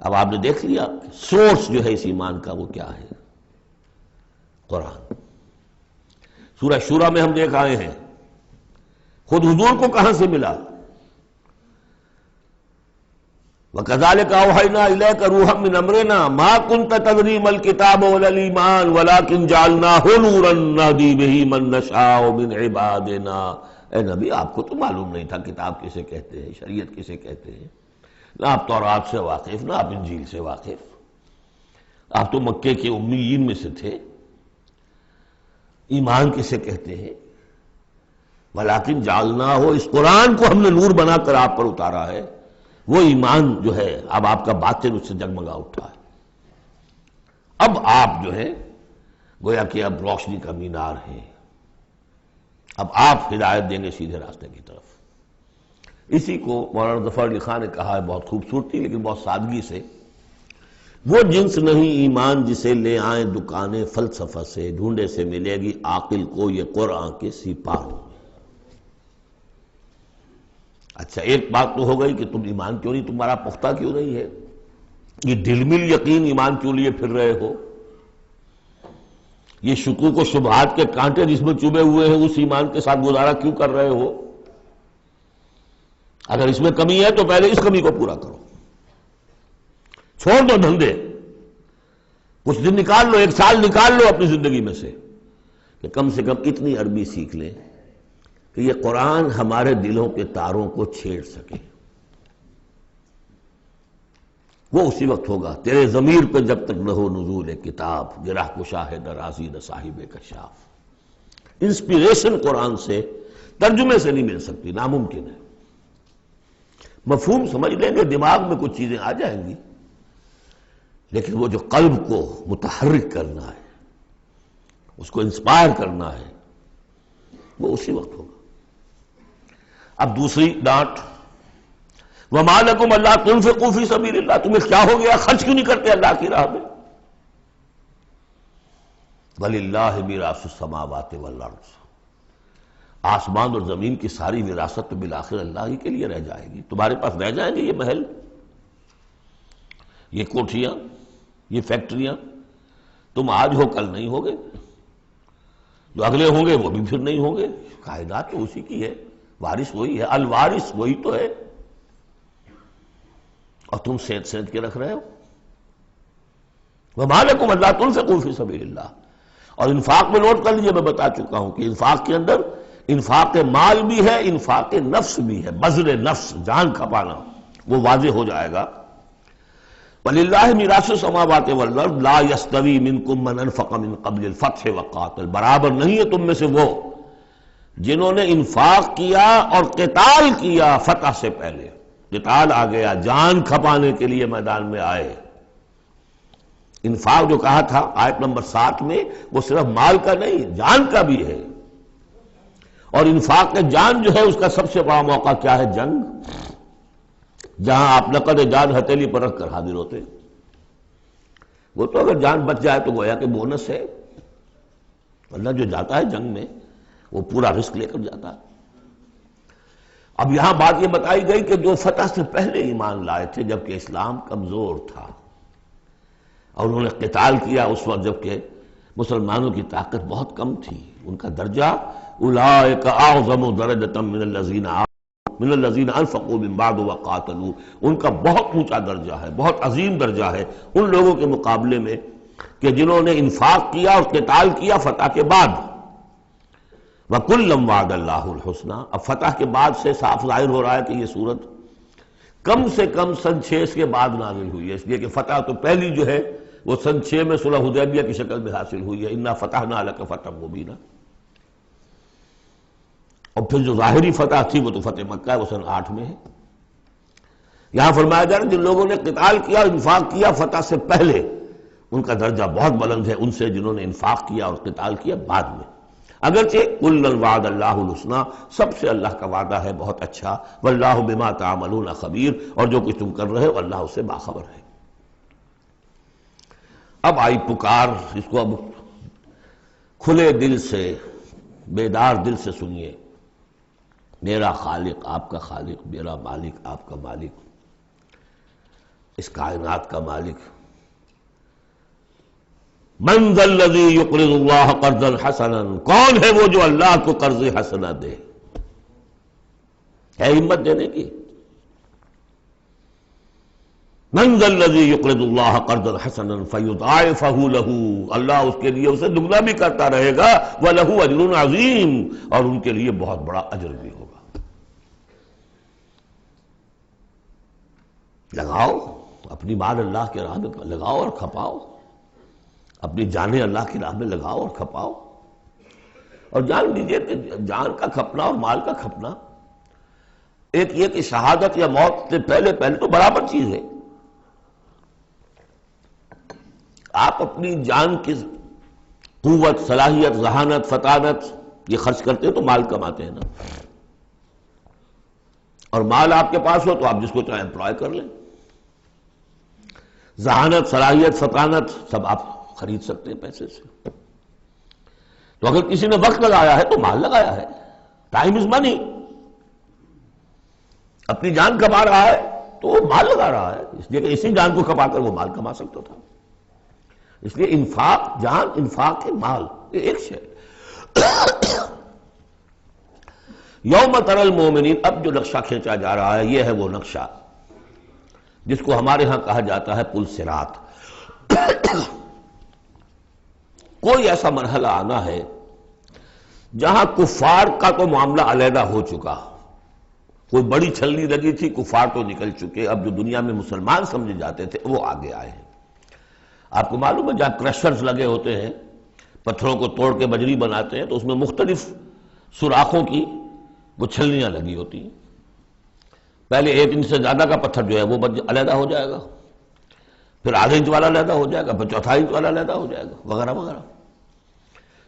اب آپ نے دیکھ لیا سورس جو ہے اس ایمان کا وہ کیا ہے، قرآن۔ سورہ شورى میں ہم دیکھ آئے ہیں خود حضور کو کہاں سے ملا، وَكَذَلِكَ أَوْحَيْنَا إِلَيْكَ رُوحًا مِّنْ أَمْرِنَا مَا كُنْتَ تَدْرِي مَا الْكِتَابُ وَلَا الْإِيمَانُ وَلَكِنْ جَعَلْنَاهُ نُورًا نَهْدِي بِهِ مَن نَّشَاءُ مِنْ عِبَادِنَا۔ اے نبی، آپ کو تو معلوم نہیں تھا کتاب کسے کہتے ہیں، شریعت کسے کہتے ہیں، نہ آپ تورات سے واقف، نہ آپ انجیل سے واقف، آپ تو مکے کے امیین میں سے تھے۔ ایمان کسے کہتے ہیں، وَلَكِنْ جَعَلْنَاهُ، اس قرآن کو ہم نے نور بنا کر آپ پر اتارا ہے۔ وہ ایمان جو ہے اب آپ کا باطن اس سے جگمگا اٹھا ہے، اب آپ جو ہے گویا کہ اب روشنی کا مینار ہیں، اب آپ ہدایت دیں گے سیدھے راستے کی طرف۔ اسی کو مولانا ظفر علی خان نے کہا ہے بہت خوبصورتی لیکن بہت سادگی سے، وہ جنس نہیں ایمان جسے لے آئیں دکانیں فلسفہ سے، ڈھونڈے سے ملے گی عاقل کو یہ قرآن کے سپاہوں۔ اچھا، ایک بات تو ہو گئی کہ تم ایمان کیوں نہیں، تمہارا پختہ کیوں نہیں ہے، یہ ڈھلمل یقین ایمان کیوں لیے پھر رہے ہو، یہ شکوک و شبہات کے کانٹے جس میں چبھے ہوئے ہیں اس ایمان کے ساتھ گزارا کیوں کر رہے ہو؟ اگر اس میں کمی ہے تو پہلے اس کمی کو پورا کرو، چھوڑ دو دھندے، کچھ دن نکال لو، ایک سال نکال لو اپنی زندگی میں سے کہ کم سے کم اتنی عربی سیکھ لیں کہ یہ قرآن ہمارے دلوں کے تاروں کو چھیڑ سکے۔ وہ اسی وقت ہوگا تیرے ضمیر پہ جب تک نہ ہو نزول کتاب، گرہ کشا ہے نہ رازی نہ صاحب کشاف۔ انسپیریشن قرآن سے، ترجمے سے نہیں مل سکتی، ناممکن ہے۔ مفہوم سمجھ لیں گے، دماغ میں کچھ چیزیں آ جائیں گی، لیکن وہ جو قلب کو متحرک کرنا ہے، اس کو انسپائر کرنا ہے، وہ اسی وقت ہوگا۔ اب دوسری ڈانٹ، وَمَا لَكُمْ أَلَّا تُنْفِقُوا فِي سَبِيلِ اللَّهِ، تمہیں کیا ہو گیا، خرچ کیوں نہیں کرتے اللہ کی راہ میں؟ وَلِلَّهِ مِيرَاثُ السَّمَاوَاتِ وَالْأَرْضِ، آسمان اور زمین کی ساری وراثت تو بالآخر اللہ ہی کے لیے رہ جائے گی، تمہارے پاس رہ جائیں گے یہ محل، یہ کوٹھیاں، یہ فیکٹریاں، تم آج ہو کل نہیں ہوگے، جو اگلے ہوں گے وہ بھی پھر نہیں ہوں گے، کائنات تو اسی کی ہے، وارث وہی ہے، الوارث وہی تو ہے، اور تم سینت سینت کے رکھ رہے ہو۔ وَمَا لَكُمْ أَلَّا تُنْفِقُوا فِي سَبِيلِ اللَّهِ، اور انفاق میں نوٹ کر لیجیے، میں بتا چکا ہوں کہ انفاق کے اندر انفاق مال بھی ہے، انفاق نفس بھی ہے، بذل نفس، جان کھپانا، وہ واضح ہو جائے گا۔ وَلِلَّهِ مِيرَاثُ السَّمَاوَاتِ وَالْأَرْضِ لَا يَسْتَوِي مِنْكُمْ مَنْ أَنْفَقَ مِنْ قَبْلِ الْفَتْحِ وَقَاتَلَ، برابر نہیں ہے تم میں سے وہ جنہوں نے انفاق کیا اور قتال کیا فتح سے پہلے، قتال آ گیا، جان کھپانے کے لیے میدان میں آئے۔ انفاق جو کہا تھا آیت نمبر 7 میں، وہ صرف مال کا نہیں، جان کا بھی ہے، اور انفاق جان جو ہے اس کا سب سے بڑا موقع کیا ہے؟ جنگ، جہاں آپ نقد جان ہتھیلی پر رکھ کر حاضر ہوتے. وہ تو اگر جان بچ جائے تو گویا کہ بونس ہے. اللہ جو جاتا ہے جنگ میں وہ پورا رسک لے کر جاتا ہے. اب یہاں بات یہ بتائی گئی کہ جو فتح سے پہلے ایمان لائے تھے جبکہ اسلام کمزور تھا، اور انہوں نے قتال کیا اس وقت جبکہ مسلمانوں کی طاقت بہت کم تھی، ان کا درجہ اولئک اعظم درجۃ من الذین انفقوا من بعد وقاتلوا، ان کا بہت اونچا درجہ ہے، بہت عظیم درجہ ہے ان لوگوں کے مقابلے میں کہ جنہوں نے انفاق کیا اور قتال کیا فتح کے بعد. وَكُلًّا وَعَدَ اللَّهُ الْحُسْنَىٰ. اب فتح کے بعد سے صاف ظاہر ہو رہا ہے کہ یہ صورت کم سے کم سن 6 کے بعد نازل ہوئی ہے، اس لیے کہ فتح تو پہلی جو ہے وہ سن 6 میں صلح حدیبیہ کی شکل میں حاصل ہوئی ہے، اِنَّا فَتَحْنَا لَكَ فَتْحًا مُبِينًا. اور پھر جو ظاہری فتح تھی وہ تو فتح مکہ ہے، وہ سن 8 میں ہے. یہاں فرمایا جا رہا ہے جن لوگوں نے قتال کیا اور انفاق کیا فتح سے پہلے ان کا درجہ بہت بلند ہے ان سے جنہوں نے انفاق کیا اور قتال کیا بعد میں. اگرچہ کُلًّا وَعَدَ اللَّهُ الْحُسْنَىٰ، سب سے اللہ کا وعدہ ہے بہت اچھا. وَاللَّهُ بِمَا تَعْمَلُونَ خَبِيرٌ، اور جو کچھ تم کر رہے ہو اللہ اس سے باخبر ہے. اب آئی پکار، اس کو اب کھلے دل سے بیدار دل سے سنیے. میرا خالق آپ کا خالق، میرا مالک آپ کا مالک، اس کائنات کا مالک. من ذا الذی یقرض اللہ قرضا حسنا، کون ہے وہ جو اللہ کو قرض حسنا دے؟ ہے ہمت دینے کی؟ من ذا الذی یقرض اللہ قرضا حسنا فیضاعفہ لہ، اللہ اس کے لیے اسے دگنا بھی کرتا رہے گا. وَلَهُ أَجْرٌ عَظِيمٌ، اور ان کے لیے بہت بڑا اجر بھی ہوگا. لگاؤ اپنی مال اللہ کے راہ میں لگاؤ اور کھپاؤ، اپنی جانیں اللہ کی راہ میں لگاؤ اور کھپاؤ. اور جان لیجیے کہ جان کا کھپنا اور مال کا کھپنا ایک یہ کہ شہادت یا موت سے پہلے تو برابر چیز ہے. آپ اپنی جان کی قوت، صلاحیت، ذہانت، فطانت یہ خرچ کرتے ہیں تو مال کماتے ہیں نا. اور مال آپ کے پاس ہو تو آپ جس کو چاہیں امپلائے کر لیں. ذہانت، صلاحیت، فطانت سب آپ خرید سکتے ہیں پیسے سے. تو اگر کسی نے وقت لگایا ہے تو مال لگایا ہے. ٹائم از منی. اپنی جان کما رہا ہے تو وہ مال لگا رہا ہے، اس لیے کہ اسی جان کو کما کر وہ مال کما سکتا تھا. اس لیے انفاق جان، انفاق مال، یہ ایک شے. یوم تری المومنین، اب جو نقشہ کھینچا جا رہا ہے یہ ہے وہ نقشہ جس کو ہمارے ہاں کہا جاتا ہے پل صراط. کوئی ایسا مرحلہ آنا ہے جہاں کفار کا تو معاملہ علیحدہ ہو چکا، کوئی بڑی چھلنی لگی تھی، کفار تو نکل چکے. اب جو دنیا میں مسلمان سمجھے جاتے تھے وہ آگے آئے ہیں. آپ کو معلوم ہے جہاں کرشرز لگے ہوتے ہیں، پتھروں کو توڑ کے بجری بناتے ہیں، تو اس میں مختلف سوراخوں کی وہ چھلنیاں لگی ہوتی ہیں. پہلے 1 انچ سے زیادہ کا پتھر جو ہے وہ علیحدہ ہو جائے گا، پھر آدھے انچ والا علیحدہ ہو جائے گا، پھر چوتھائی انچ والا علیحدہ ہو جائے گا، وغیرہ وغیرہ.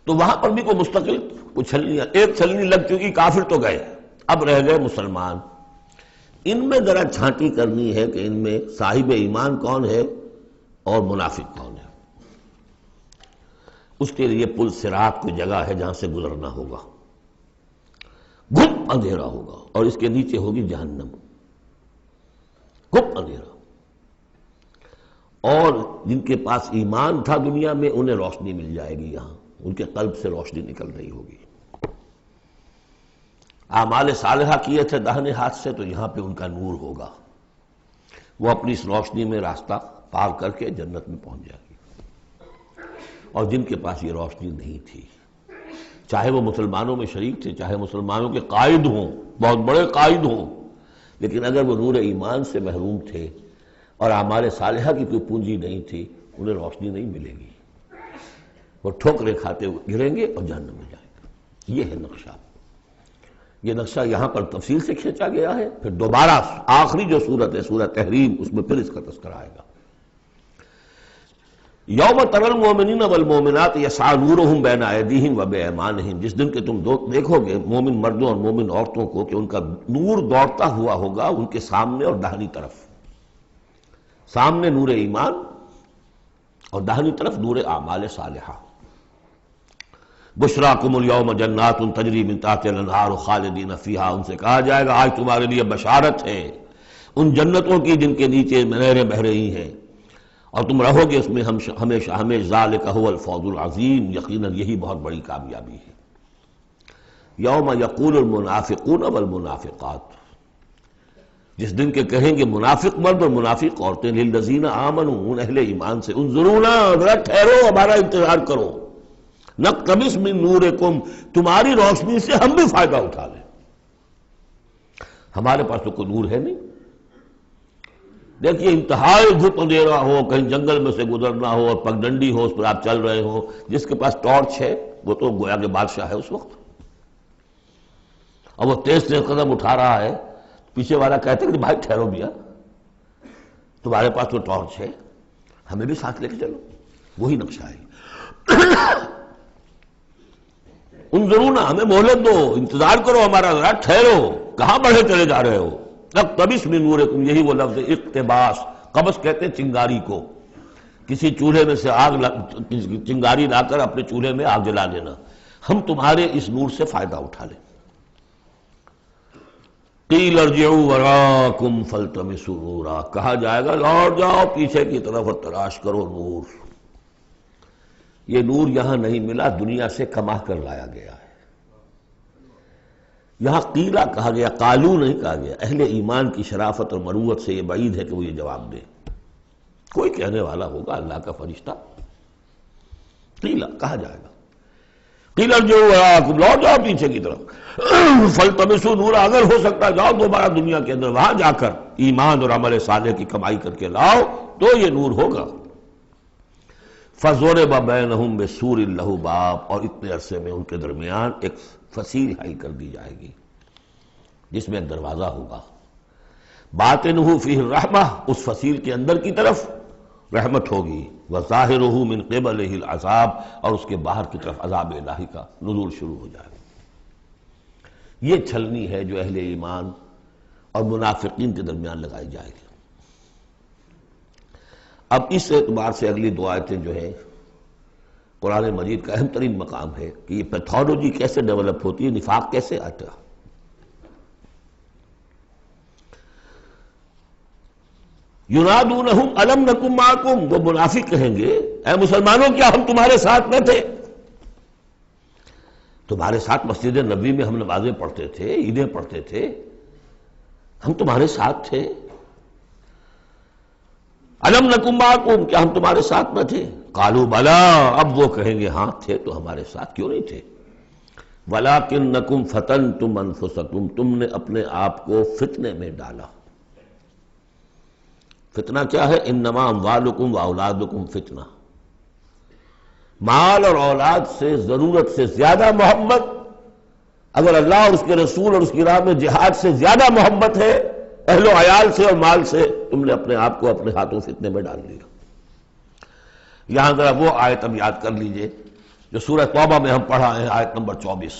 تو وہاں پر بھی کوئی مستقل کوئی چھلنیاں، ایک چھلنی لگ چکی، کافر تو گئے، اب رہ گئے مسلمان. ان میں ذرا چھانٹی کرنی ہے کہ ان میں صاحب ایمان کون ہے اور منافق کون ہے. اس کے لیے پل صراط کوئی جگہ ہے جہاں سے گزرنا ہوگا. گھپ اندھیرا ہوگا اور اس کے نیچے ہوگی جہنم. گھپ اندھیرا. اور جن کے پاس ایمان تھا دنیا میں انہیں روشنی مل جائے گی، یہاں ان کے قلب سے روشنی نکل رہی ہوگی. اعمال صالحہ کیے تھے داہنے ہاتھ سے تو یہاں پہ ان کا نور ہوگا، وہ اپنی اس روشنی میں راستہ پار کر کے جنت میں پہنچ جائے گی. اور جن کے پاس یہ روشنی نہیں تھی، چاہے وہ مسلمانوں میں شریک تھے، چاہے مسلمانوں کے قائد ہوں، بہت بڑے قائد ہوں، لیکن اگر وہ نور ایمان سے محروم تھے اور اعمال صالحہ کی کوئی پونجی نہیں تھی، انہیں روشنی نہیں ملے گی. وہ ٹھوکریں کھاتے ہوئے گریں گے اور جہنم میں جائیں گے. یہ ہے نقشہ. یہ نقشہ یہاں پر تفصیل سے کھینچا گیا ہے. پھر دوبارہ آخری جو سورت ہے سورہ تحریم، اس میں پھر اس کا تذکرہ آئے گا. یوم تری المؤمنین والمؤمنات یسعی نورہم بین ایدیہم وبایمانہم، جس دن کہ تم دیکھو گے مومن مردوں اور مومن عورتوں کو کہ ان کا نور دوڑتا ہوا ہوگا ان کے سامنے اور داہنی طرف، سامنے نور ایمان اور داہنی طرف نور اعمال صالحہ۔ بشراکم اليوم جنات تجری من تحتها الانہار خالدین فیہا، ان سے کہا جائے گا آج تمہارے لیے بشارت ہے ان جنتوں کی جن کے نیچے نہریں بہہ رہی ہیں اور تم رہو گے اس میں ہمیشہ ہمیشہ، ذالک هو الفوز العظیم، یقیناً یہی بہت بڑی کامیابی ہے۔ یوم یقول المنافقون والمنافقات، جس دن کے کہیں گے منافق مرد اور منافق عورتیں، للذین آمنوا، ان اہل ایمان سے، انظرونا، ذرا ٹھہرو، ہمارا انتظار کرو، نقتبس من نورکم، تمہاری روشنی سے ہم بھی فائدہ اٹھا لیں۔ ہمارے پاس تو کوئی نور ہے نہیں۔ دیکھیے انتہائی دھوپ اندھیرا ہو، کہیں جنگل میں سے گزرنا ہو اور پگڈنڈی ہو، اس پر آپ چل رہے ہو، جس کے پاس ٹارچ ہے وہ تو گویا کہ بادشاہ ہے اس وقت، اور وہ تیز تیز قدم اٹھا رہا ہے، پیچھے والا کہتے کہ بھائی ٹھہرو بھیا، تمہارے پاس تو ٹارچ ہے، ہمیں بھی ساتھ لے کے چلو، وہی نقشہ ہے۔ انظرونا، ہمیں مہلت دو، انتظار کرو ہمارا، ذرا ٹھہرو، کہاں بڑھے چلے جا رہے ہو؟ اقتبس من نورکم، یہی وہ لفظ اقتباس، قبس کہتے ہیں چنگاری کو، کسی چولہے میں سے چنگاری لا کر اپنے چولہے میں آگ جلا دینا، ہم تمہارے اس نور سے فائدہ اٹھا لیں۔ قیل ارجعوا وراءکم فالتمسوا نورا، کہا جائے گا لوٹ جاؤ پیچھے کی طرف اور تلاش کرو نور۔ یہ نور یہاں نہیں ملا، دنیا سے کما کر لایا گیا ہے۔ یہاں قیلہ کہا گیا، قالو نہیں کہا گیا۔ اہل ایمان کی شرافت اور مروت سے یہ بعید ہے کہ وہ یہ جواب دے، کوئی کہنے والا ہوگا اللہ کا فرشتہ، قیلہ کہا جائے گا، قیل ارجعوا وراءکم، لوٹ جاؤ پیچھے کی طرف، فالتمسوا نورا، اگر ہو سکتا جاؤ دوبارہ دنیا کے اندر، وہاں جا کر ایمان اور عمل صالح کی کمائی کر کے لاؤ تو یہ نور ہوگا۔ فَضُرِبَ بَيْنَهُمْ بِسُورٍ لَهُ بَابٌ، اور اتنے عرصے میں ان کے درمیان ایک فصیل حائل کر دی جائے گی جس میں ایک دروازہ ہوگا، باطنُهُ فِيهِ الرَّحْمَةُ، اس فصیل کے اندر کی طرف رحمت ہوگی، وَظَاهِرُهُ مِنْ قِبَلِهِ الْعَذَابُ، اور اس کے باہر کی طرف عذاب الہی کا نزول شروع ہو جائے گا۔ یہ چھلنی ہے جو اہل ایمان اور منافقین کے درمیان لگائی جائے گی۔ اب اس اعتبار سے اگلی دو آیتیں جو ہیں قرآن مجید کا اہم ترین مقام ہے کہ یہ پیتھولوجی کیسے ڈیولپ ہوتی ہے، نفاق کیسے آتا ہے۔ ینادونہم الم نکن معکم، وہ منافق کہیں گے اے مسلمانوں کیا ہم تمہارے ساتھ نہ تھے؟ تمہارے ساتھ مسجد نبوی میں ہم نمازیں پڑھتے تھے، عیدیں پڑھتے تھے، ہم تمہارے ساتھ تھے۔ الم نکن معکم، کیا ہم تمہارے ساتھ نہ تھے؟ قالوا بلا، اب وہ کہیں گے ہاں تھے تو ہمارے ساتھ، کیوں نہیں تھے؟ ولکنکم فتنتم انفسکم، تم نے اپنے آپ کو فتنے میں ڈالا۔ فتنہ کیا ہے؟ انما اموالکم واولادکم فتنہ، مال اور اولاد سے ضرورت سے زیادہ محبت، اگر اللہ اور اس کے رسول اور اس کی راہ میں جہاد سے زیادہ محبت ہے اہل و عیال سے اور مال سے، تم نے اپنے آپ کو اپنے ہاتھوں فتنے میں ڈال لیا۔ یہاں ذرا وہ آیت اب یاد کر لیجئے جو سورہ توبہ میں ہم پڑھا ہے، آیت نمبر 24،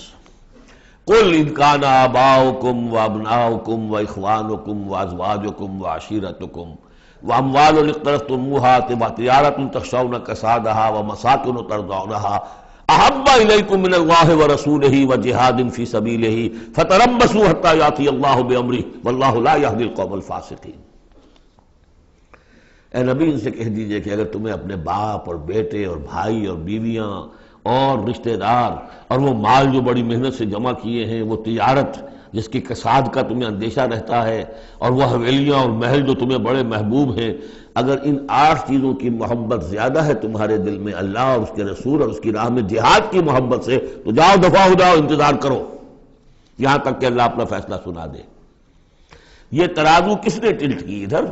قل ان کان آباؤکم وابناؤکم واخوانکم وازواجکم وعشیرتکم واموال اقترفتموها وتجارۃ تخشون کسادها ومساکن ترضونها احب الیکم من اللہ ورسولہ وجہاد فی سبیلہ فتربصوا حتی یاتی اللہ بامرہ واللہ لا یہدی القوم الفاسقین۔ اے نبی ان سے کہہ دیجئے کہ اگر تمہیں اپنے باپ اور بیٹے اور بھائی اور بیویاں اور رشتہ دار اور وہ مال جو بڑی محنت سے جمع کیے ہیں، وہ تجارت جس کی کساد کا تمہیں اندیشہ رہتا ہے، اور وہ حویلیاں اور محل جو تمہیں بڑے محبوب ہیں، اگر ان 8 چیزوں کی محبت زیادہ ہے تمہارے دل میں اللہ اور اس کے رسول اور اس کی راہ میں جہاد کی محبت سے، تو جاؤ دفع ہو جاؤ، انتظار کرو یہاں تک کہ اللہ اپنا فیصلہ سنا دے۔ یہ ترازو کس نے ٹلٹ کی ادھر؟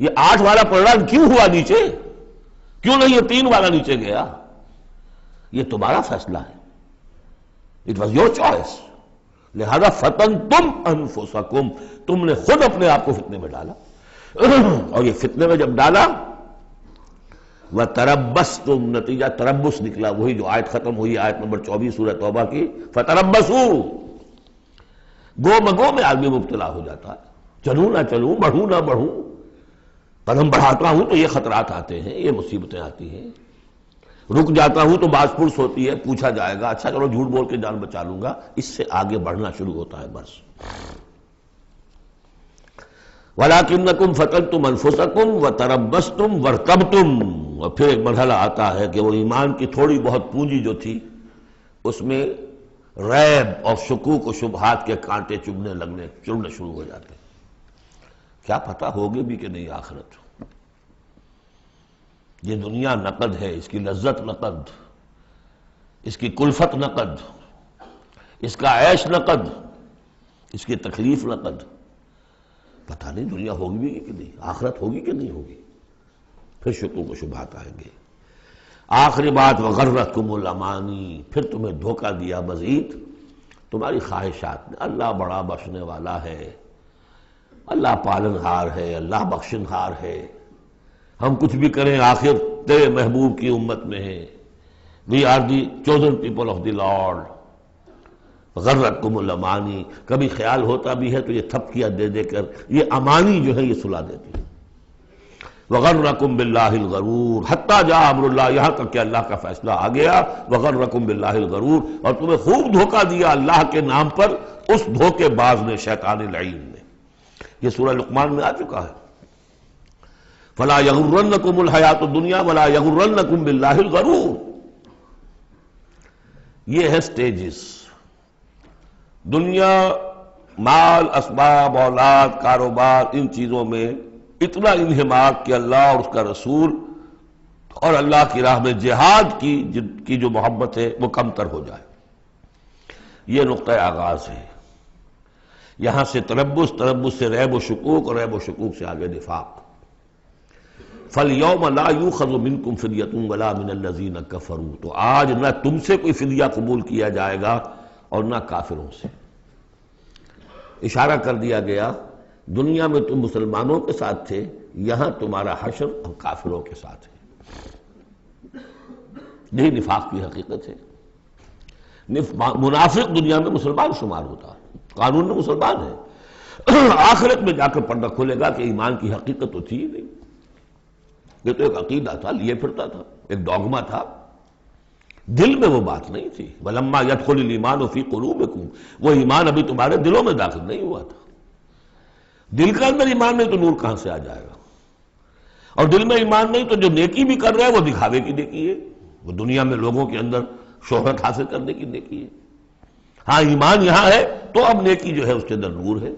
یہ 8 والا پلڑا کیوں ہوا نیچے؟ کیوں نہیں یہ 3 والا نیچے گیا؟ یہ تمہارا فیصلہ ہے، اٹ واز یور چوائس، لہذا فتنتم انفسکم، تم نے خود اپنے آپ کو فتنے میں ڈالا، اور یہ فتنے میں جب ڈالا وَتَرَبَّصْتُمْ، نتیجہ تربص نکلا، وہی جو آیت ختم ہوئی آیت نمبر 24 سورہ توبہ کی، فَتَرَبَّصُوا، گو مگو میں آدمی مبتلا ہو جاتا ہے، چلوں نہ چلوں، بڑھوں نہ بڑھوں، قدم بڑھاتا ہوں تو یہ خطرات آتے ہیں، یہ مصیبتیں آتی ہیں، رک جاتا ہوں تو باز پرس ہوتی ہے، پوچھا جائے گا، اچھا چلو جھوٹ بول کے جان بچا لوں گا، اس سے آگے بڑھنا شروع ہوتا ہے بس۔ وَلَٰكِنَّكُمْ فَتَنْتُمْ أَنفُسَكُمْ وَتَرَبَّصْتُمْ وَارْتَبْتُمْ، اور پھر ایک مرحلہ آتا ہے کہ وہ ایمان کی تھوڑی بہت پونجی جو تھی اس میں ریب اور شکوک و شبہات کے کانٹے چبھنے شروع ہو جاتے ہیں، کیا پتہ ہوگی بھی کہ نہیں آخرت، یہ دنیا نقد ہے، اس کی لذت نقد، اس کی کلفت نقد، اس کا عیش نقد، اس کی تکلیف نقد، پتہ نہیں دنیا ہوگی بھی کہ نہیں، آخرت ہوگی کہ نہیں ہوگی، پھر شکوک و شبہات آئیں گے۔ آخری بات وغرتکم الامانی، پھر تمہیں دھوکہ دیا مزید تمہاری خواہشات نے، اللہ بڑا بخشنے والا ہے، اللہ پالن ہار ہے، اللہ بخشن ہار ہے، ہم کچھ بھی کریں آخر تیرے محبوب کی امت میں ہیں، we are the chosen people of the lord, غرتکم الامانی، کبھی خیال ہوتا بھی ہے تو یہ تھپکیاں دے دے کر یہ امانی جو ہے یہ سلا دیتی ہے۔ وغرکم باللہ الغرور حتی جاء امر اللہ، یہاں تک کہ اللہ کا فیصلہ آ گیا، وغرکم باللہ الغرور، اور تمہیں خوب دھوکہ دیا اللہ کے نام پر اس دھوکے باز نے، شیطان لعین نے، یہ سورہ لقمان میں آ چکا ہے۔ فلا یغرنکم الحیات الدنیا ولا یغرنکم باللہ الغرور، یہ ہے سٹیجز۔ دنیا، مال، اسباب، اولاد، کاروبار، ان چیزوں میں اتنا انہماک کہ اللہ اور اس کا رسول اور اللہ کی راہ میں جہاد کی جو محبت ہے وہ کم تر ہو جائے، یہ نقطہ آغاز ہے۔ یہاں سے تربص سے ریب و شکوک، اور ریب و شکوک سے آگے نفاق۔ فَالْيَوْمَ لَا يُؤْخَذُ مِنْكُمْ فِدْيَةٌ وَلَا مِنَ الَّذِينَ كَفَرُوا، تو آج نہ تم سے کوئی فدیہ قبول کیا جائے گا اور نہ کافروں سے۔ اشارہ کر دیا گیا دنیا میں تم مسلمانوں کے ساتھ تھے، یہاں تمہارا حشر ہم کافروں کے ساتھ ہے، یہی نفاق کی حقیقت ہے۔ منافق دنیا میں مسلمان شمار ہوتا ہے، قانون میں مسلمان ہے، آخرت میں جا کر پردہ کھلے گا کہ ایمان کی حقیقت تو تھی ہی نہیں، یہ تو ایک عقیدہ تھا، لیے پھرتا تھا، ایک ڈوگما تھا، دل میں وہ بات نہیں تھی۔ وَلَمَّا يَدْخُلِ الْإِيمَانُ فِي قُلُوبِكُمْ، وہ ایمان ابھی تمہارے دلوں میں داخل نہیں ہوا تھا، دل کے اندر ایمان نہیں تو نور کہاں سے آ جائے گا، اور دل میں ایمان نہیں تو جو نیکی بھی کر رہا ہے وہ دکھاوے کی نیکی ہے، وہ دنیا میں لوگوں کے اندر شہرت حاصل کرنے کی نیکی ہے۔ ہاں ایمان یہاں ہے تو اب نیکی جو ہے اس کے اندر نور ہے۔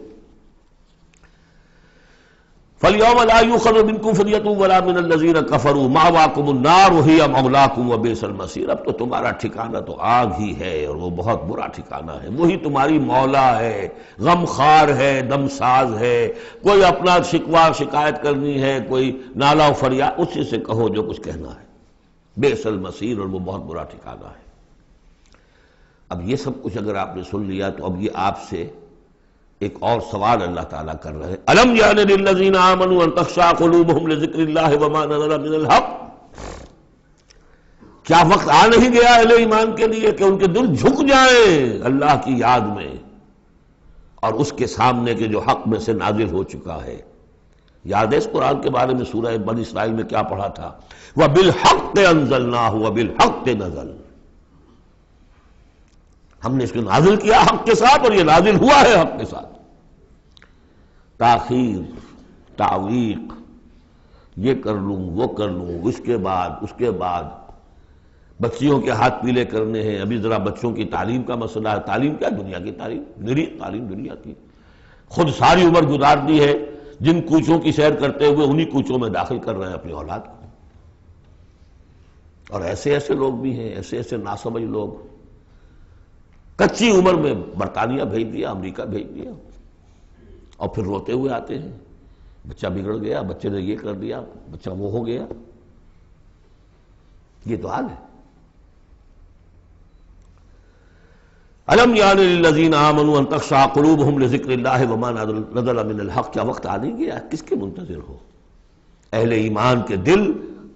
فَالْيَوْمَ لَا يُؤْخَذُ مِنْكُمْ فِدْيَةٌ وَلَا مِنَ الَّذِينَ كَفَرُوا مَأْوَاكُمُ النَّارُ وَهِيَ مَوْلَاكُمْ وَبِئْسَ الْمَصِيرُ، اب تو تمہارا ٹھکانہ تو آگ ہی ہے اور وہ بہت برا ٹھکانہ ہے، وہی تمہاری مولا ہے، غم خار ہے، دم ساز ہے، کوئی اپنا شکوہ شکایت کرنی ہے، کوئی نالا و فریاد، اسی سے کہو جو کچھ کہنا ہے، بئس المصیر، اور وہ بہت برا ٹھکانہ ہے۔ اب یہ سب کچھ اگر آپ نے سن لیا تو اب یہ آپ سے ایک اور سوال اللہ تعالیٰ کر رہے ہیں، أَلَمْ يَأْنِ لِلَّذِينَ آمَنُوا أَن تَخْشَعَ قُلُوبُهُمْ لِذِكْرِ اللَّهِ وَمَا نَزَلَ مِنَ الْحَقِّ، کیا وقت آ نہیں گیا اہل ایمان کے لیے کہ ان کے دل جھک جائیں اللہ کی یاد میں اور اس کے سامنے کے جو حق میں سے نازل ہو چکا ہے؟ یاد ہے اس قرآن کے بارے میں سورہ بنی اسرائیل میں کیا پڑھا تھا؟ وَبِالْحَقِّ أَنزَلْنَاهُ وَبِالْحَقِّ نَزَلَ، ہم نے اس کو نازل کیا حق کے ساتھ اور یہ نازل ہوا ہے حق کے ساتھ۔ تاخیر، تعویق، یہ کر لوں وہ کر لوں، اس کے بعد بچیوں کے ہاتھ پیلے کرنے ہیں، ابھی ذرا بچوں کی تعلیم کا مسئلہ ہے، تعلیم کیا دنیا کی تعلیم، نری تعلیم دنیا کی، خود ساری عمر گزار دی ہے جن کوچوں کی سیر کرتے ہوئے انہی کوچوں میں داخل کر رہے ہیں اپنی اولاد کو، اور ایسے ایسے لوگ بھی ہیں، ایسے ایسے ناسمجھ لوگ، کچی عمر میں برطانیہ بھیج دیا، امریکہ بھیج دیا، اور پھر روتے ہوئے آتے ہیں بچہ بگڑ گیا، بچے نے یہ کر دیا، بچہ وہ ہو گیا، یہ تو حال ہے۔ أَلَمْ يَأْنِ لِلَّذِينَ آمَنُوا أَن تَخْشَعَ قُلُوبُهُمْ لِذِكْرِ اللَّهِ وَمَا نَزَلَ مِنَ الْحَقِّ، کیا وقت آ نہیں گیا؟ کس کے منتظر ہو؟ اہل ایمان کے دل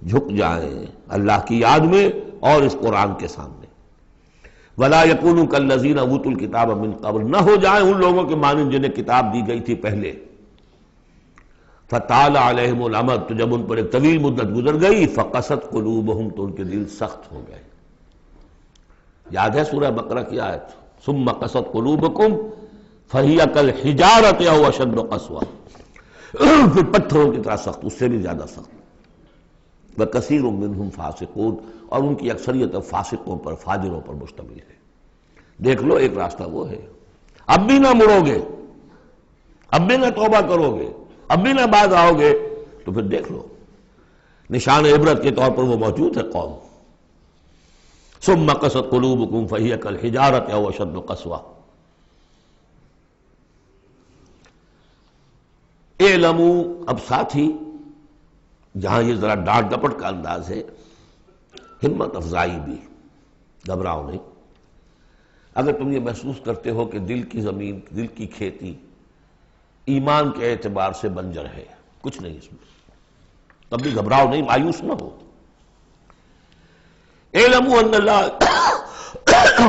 جھک جائیں اللہ کی یاد میں اور اس قرآن کے سامنے. وَلَا يَكُونُوا كَالَّذِينَ أُوتُوا الْكِتَابَ مِن قَبْلُ، نہ ہو جائیں ان لوگوں کے مانند جنہیں کتاب دی گئی تھی پہلے. فَطَالَ عَلَيْهِمُ الْأَمَدُ، تو جب ان پر ایک طویل مدت گزر گئی، فَقَسَتْ قُلُوبُهُمْ، تو ان کے دل سخت ہو گئے. یاد ہے سورہ بقرہ کی آیت، ثُمَّ قَسَتْ قُلُوبُكُمْ فَهِيَ كَالْحِجَارَةِ أَوْ أَشَدُّ قَسْوَةً، پھر پتھروں کی طرح سخت، اس سے بھی زیادہ سخت. وَكَثِيرٌ مِّنْهُمْ فَاسِقُونَ، اور ان کی اکثریت فاسقوں پر، فاجروں پر مشتمل ہے. دیکھ لو ایک راستہ وہ ہے، اب بھی نہ مڑو گے، اب بھی نہ توبہ کرو گے، اب بھی نہ باز آؤ گے، تو پھر دیکھ لو نشان عبرت کے طور پر وہ موجود ہے قوم. ثم قست قلوبکم فہی کالحجارۃ او اشد قسوہ. اعلموا، اب ساتھ ہی جہاں یہ ذرا ڈانٹ ڈپٹ کا انداز ہے، ہمت افزائی بھی، گھبراؤ نہیں. اگر تم یہ محسوس کرتے ہو کہ دل کی زمین، دل کی کھیتی ایمان کے اعتبار سے بنجر ہے، کچھ نہیں اس میں، تب بھی گھبراؤ نہیں، مایوس نہ ہو. اعلموا ان اللہ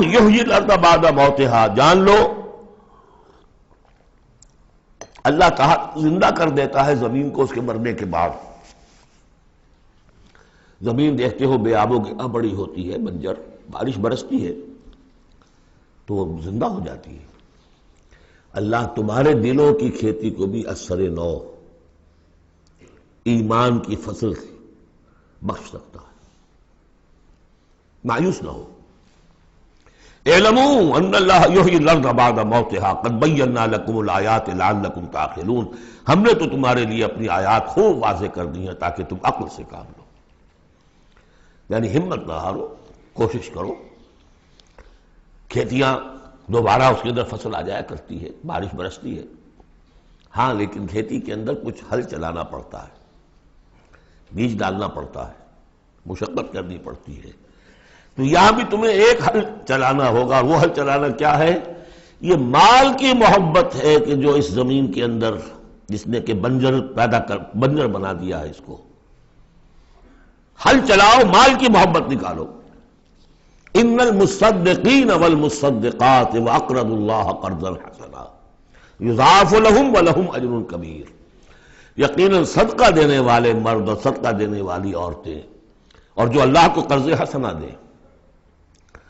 یحیی الارض بعد موتها، جان لو اللہ تعالیٰ زندہ کر دیتا ہے زمین کو اس کے مرنے کے بعد. زمین دیکھتے ہو بے آب و گیا بڑی ہوتی ہے، بنجر، بارش برستی ہے تو وہ زندہ ہو جاتی ہے. اللہ تمہارے دلوں کی کھیتی کو بھی اثر نو، ایمان کی فصل بخش سکتا ہے. مایوس نہ ہو. اعلموا ان اللہ یحیی الارض بعد موتها قد بینا لکم الآیات لعلکم تعقلون، ہم نے تو تمہارے لیے اپنی آیات خوب واضح کر دی ہیں تاکہ تم عقل سے کام لو. یعنی ہمت نہ ہارو، کوشش کرو. کھیتیاں دوبارہ اس کے اندر فصل آ جایا کرتی ہے، بارش برستی ہے، ہاں لیکن کھیتی کے اندر کچھ ہل چلانا پڑتا ہے، بیج ڈالنا پڑتا ہے، مشقت کرنی پڑتی ہے. تو یہاں بھی تمہیں ایک حل چلانا ہوگا، اور وہ حل چلانا کیا ہے؟ یہ مال کی محبت ہے کہ جو اس زمین کے اندر جس نے کہ بنجر بنا دیا ہے، اس کو حل چلاؤ، مال کی محبت نکالو. ان المصدقین والمصدقات واقرضوا اللہ قرضا حسنا یضاعف لهم ولهم اجر کبیر. یقیناً صدقہ دینے والے مرد اور صدقہ دینے والی عورتیں، اور جو اللہ کو قرض حسنا دیں.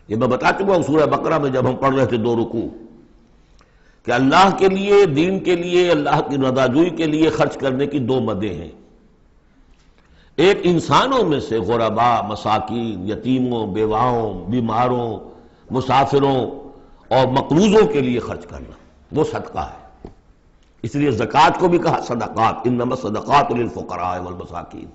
یہ میں بتا چکا ہوں سورہ بقرہ میں جب ہم پڑھ رہے تھے 2 رکوع، کہ اللہ کے لیے، دین کے لیے، اللہ کی رضا جوئی کے لیے خرچ کرنے کی 2 مدیں ہیں. ایک انسانوں میں سے غرباء، مساکین، یتیموں، بیواؤں، بیماروں، مسافروں اور مقروضوں کے لیے خرچ کرنا، وہ صدقہ ہے. اس لیے زکوٰۃ کو بھی کہا صدقات، انما الصدقات للفقراء والمساکین.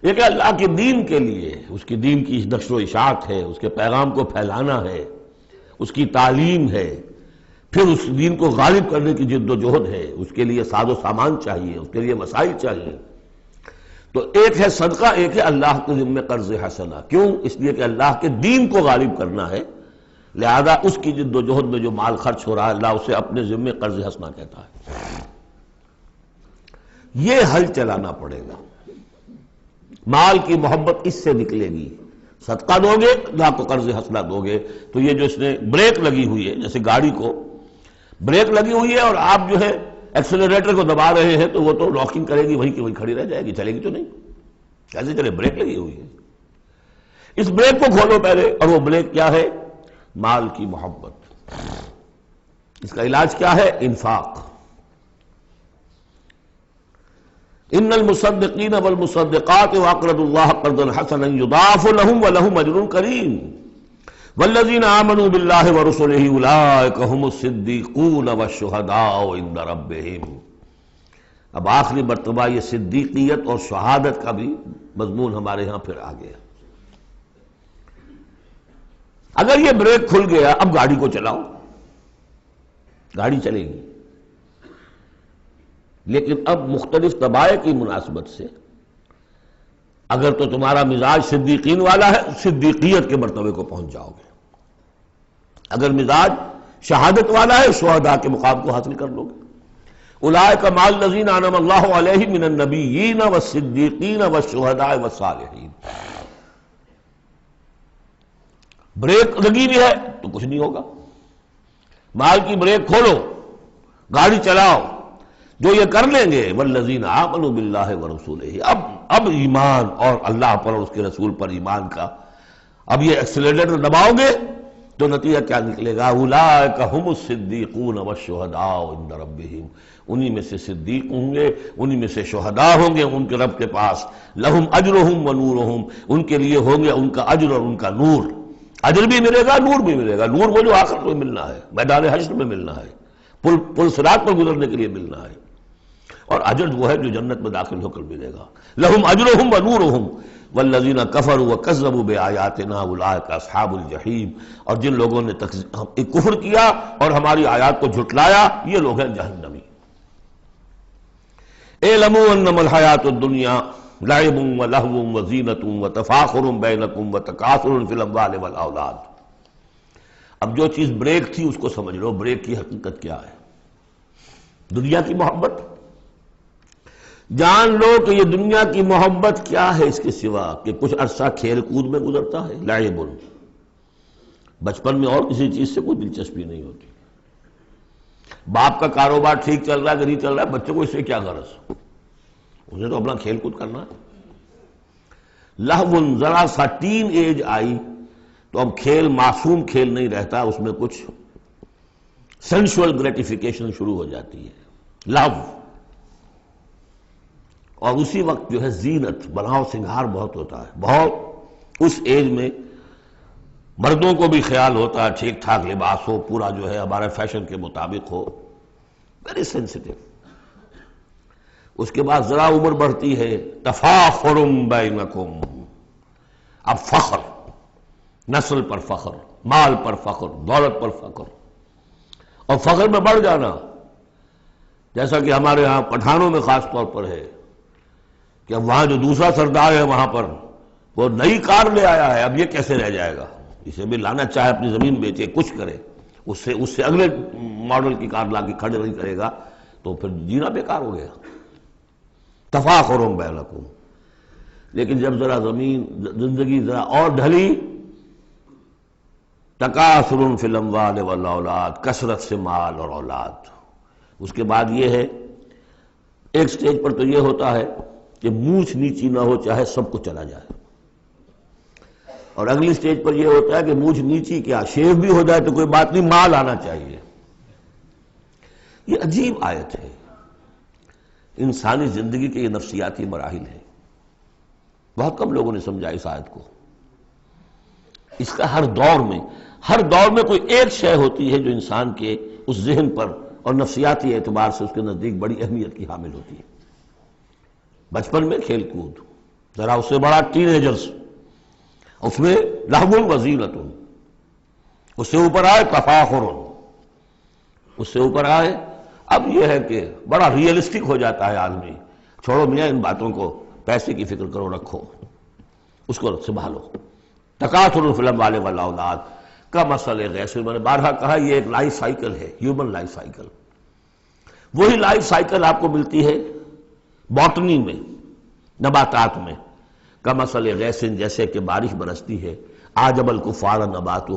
یہ کہ اللہ کے دین کے لیے، اس کی دین کی نشر و اشاعت ہے، اس کے پیغام کو پھیلانا ہے، اس کی تعلیم ہے، پھر اس دین کو غالب کرنے کی جد و جہد ہے. اس کے لیے ساز و سامان چاہیے، اس کے لیے وسائل چاہیے. تو ایک ہے صدقہ، ایک ہے اللہ کے ذمہ قرض حسنہ. کیوں؟ اس لیے کہ اللہ کے دین کو غالب کرنا ہے، لہذا اس کی جد و جہد میں جو مال خرچ ہو رہا ہے، اللہ اسے اپنے ذمہ قرض حسنہ کہتا ہے. یہ حل چلانا پڑے گا. مال کی محبت اس سے نکلے گی. صدقہ دو گے، اللہ کو قرض حسنہ دو گے، تو یہ جو اس نے بریک لگی ہوئی ہے، جیسے گاڑی کو بریک لگی ہوئی ہے اور آپ جو ہے ایکسلریٹر کو دبا رہے ہیں، تو وہ تو لاکنگ کرے گی، وہیں کی وہیں کھڑی رہ جائے گی، چلے گی تو نہیں. کیسے چلے؟ بریک لگی ہوئی ہے. اس بریک کو کھولو پہلے، اور وہ بریک کیا ہے؟ مال کی محبت. اس کا علاج کیا ہے؟ انفاق. ان المصدقین والمصدقات واقرضوا اللہ قرضا حسنا یضاعف لهم ولهم اجر کریم والذین آمنوا باللہ ورسلہ اولئک هم الصدیقون والشہداء عند ربہم. اب آخری مرتبہ یہ صدیقیت اور شہادت کا بھی مضمون ہمارے ہاں پھر آ گیا. اگر یہ بریک کھل گیا، اب گاڑی کو چلاؤ، گاڑی چلے گی. لیکن اب مختلف طبائع کی مناسبت سے اگر تو تمہارا مزاج صدیقین والا ہے، صدیقیت کے مرتبے کو پہنچ جاؤ گے. اگر مزاج شہادت والا ہے، شہداء کے مقام کو حاصل کر لو گے. اولئک مع الذین انعم اللہ علیہم من النبیین والصدیقین والشہداء والصالحین. بریک لگی بھی ہے تو کچھ نہیں ہوگا. مال کی بریک کھولو، گاڑی چلاؤ، جو یہ کر لیں گے والذین آمنوا باللہ ورسولہ، اب ایمان اور اللہ پر اور اس کے رسول پر ایمان کا اب یہ ایکسیلریٹر دباؤ گے تو نتیجہ کیا نکلے گا؟ اولئک ھم الصدیقون والشہداء عند ربہم، انہی میں سے صدیق ہوں گے، انہی میں سے شہداء ہوں گے ان کے رب کے پاس. لہم اجرہم ونورہم، ان کے لیے ہوں گے ان کا اجر اور ان کا نور. اجر بھی ملے گا، نور بھی ملے گا. نور وہ جو آخرت میں ملنا ہے، میدان حشر میں ملنا ہے، پل صراط پر گزرنے کے لیے ملنا ہے. اور اجر وہ ہے جو جنت میں داخل ہو کر ملے گا. لہم اجرہم ونورہم والذین کفروا وکذبوا بآیاتنا اولئک اصحاب الجحیم، اور جن لوگوں نے کفر کیا اور ہماری آیات کو جھٹلایا یہ لوگ ہیں جہنمی. اعلموا انما الحیاۃ الدنیا لعب ولہو وزینۃ وتفاخر بینکم وتکاثر فی الاموال والاولاد. اب جو چیز بریک تھی اس کو سمجھ لو، بریک کی حقیقت کیا ہے؟ دنیا کی محبت. جان لو کہ یہ دنیا کی محبت کیا ہے اس کے سوا کہ کچھ عرصہ کھیل کود میں گزرتا ہے. لعب، بچپن میں اور کسی چیز سے کوئی دلچسپی نہیں ہوتی. باپ کا کاروبار ٹھیک چل رہا ہے کہ نہیں چل رہا ہے، بچے کو اس سے کیا غرض، انہیں تو اپنا کھیل کود کرنا ہے. لہو، ذرا سا ٹین ایج آئی تو اب کھیل معصوم کھیل نہیں رہتا، اس میں کچھ سینشول گریٹیفیکیشن شروع ہو جاتی ہے. لہو. اور اسی وقت جو ہے زینت، بناؤ سنگھار بہت ہوتا ہے. بہت اس ایج میں مردوں کو بھی خیال ہوتا ہے ٹھیک ٹھاک لباس ہو، پورا جو ہے ہمارے فیشن کے مطابق ہو. Very sensitive. اس کے بعد ذرا عمر بڑھتی ہے، تفاخر بینکم، اب فخر، نسل پر فخر، مال پر فخر، دولت پر فخر. اور فخر میں بڑھ جانا، جیسا کہ ہمارے ہاں پٹھانوں میں خاص طور پر ہے کہ اب وہاں جو دوسرا سردار ہے وہاں پر وہ نئی کار لے آیا ہے، اب یہ کیسے رہ جائے گا؟ اسے بھی لانا چاہے اپنی زمین بیچے، کچھ کرے، اس سے اگلے ماڈل کی کار لا کے کھڑے نہیں کرے گا تو پھر جینا بیکار ہو گیا. تفاخر بینکم. لیکن جب ذرا زندگی ذرا اور ڈھلی، تکاثر فی الاموال والاولاد، کثرت سے مال اور اولاد. اس کے بعد یہ ہے، ایک سٹیج پر تو یہ ہوتا ہے کہ مونچھ نیچی نہ ہو چاہے سب کو چلا جائے، اور اگلی سٹیج پر یہ ہوتا ہے کہ مونچھ نیچی کیا، شیو بھی ہو جائے تو کوئی بات نہیں، مال آنا چاہیے. یہ عجیب آیت ہے. انسانی زندگی کے یہ نفسیاتی مراحل ہیں. بہت کم لوگوں نے سمجھا اس آیت کو. اس کا ہر دور میں کوئی ایک شے ہوتی ہے جو انسان کے اس ذہن پر اور نفسیاتی اعتبار سے اس کے نزدیک بڑی اہمیت کی حامل ہوتی ہے. بچپن میں کھیل کود، ذرا اس سے بڑا ٹین ایجرز، اس میں لہو وزینۃ، اس سے اوپر آئے تفاخر، اس سے اوپر آئے اب یہ ہے کہ بڑا ریئلسٹک ہو جاتا ہے آدمی. چھوڑو میاں ان باتوں کو، پیسے کی فکر کرو، رکھو، اس کو سنبھالو. تکاثر فی الاموال والاولاد کمثل غیث، میں نے بارہا کہا یہ ایک لائف سائیکل ہے، ہیومن لائف سائیکل. وہی لائف سائیکل آپ کو ملتی ہے باٹنی میں، نباتات میں. کمثل غیث، جیسے کہ بارش برستی ہے، اعجب الکفار نباتہ،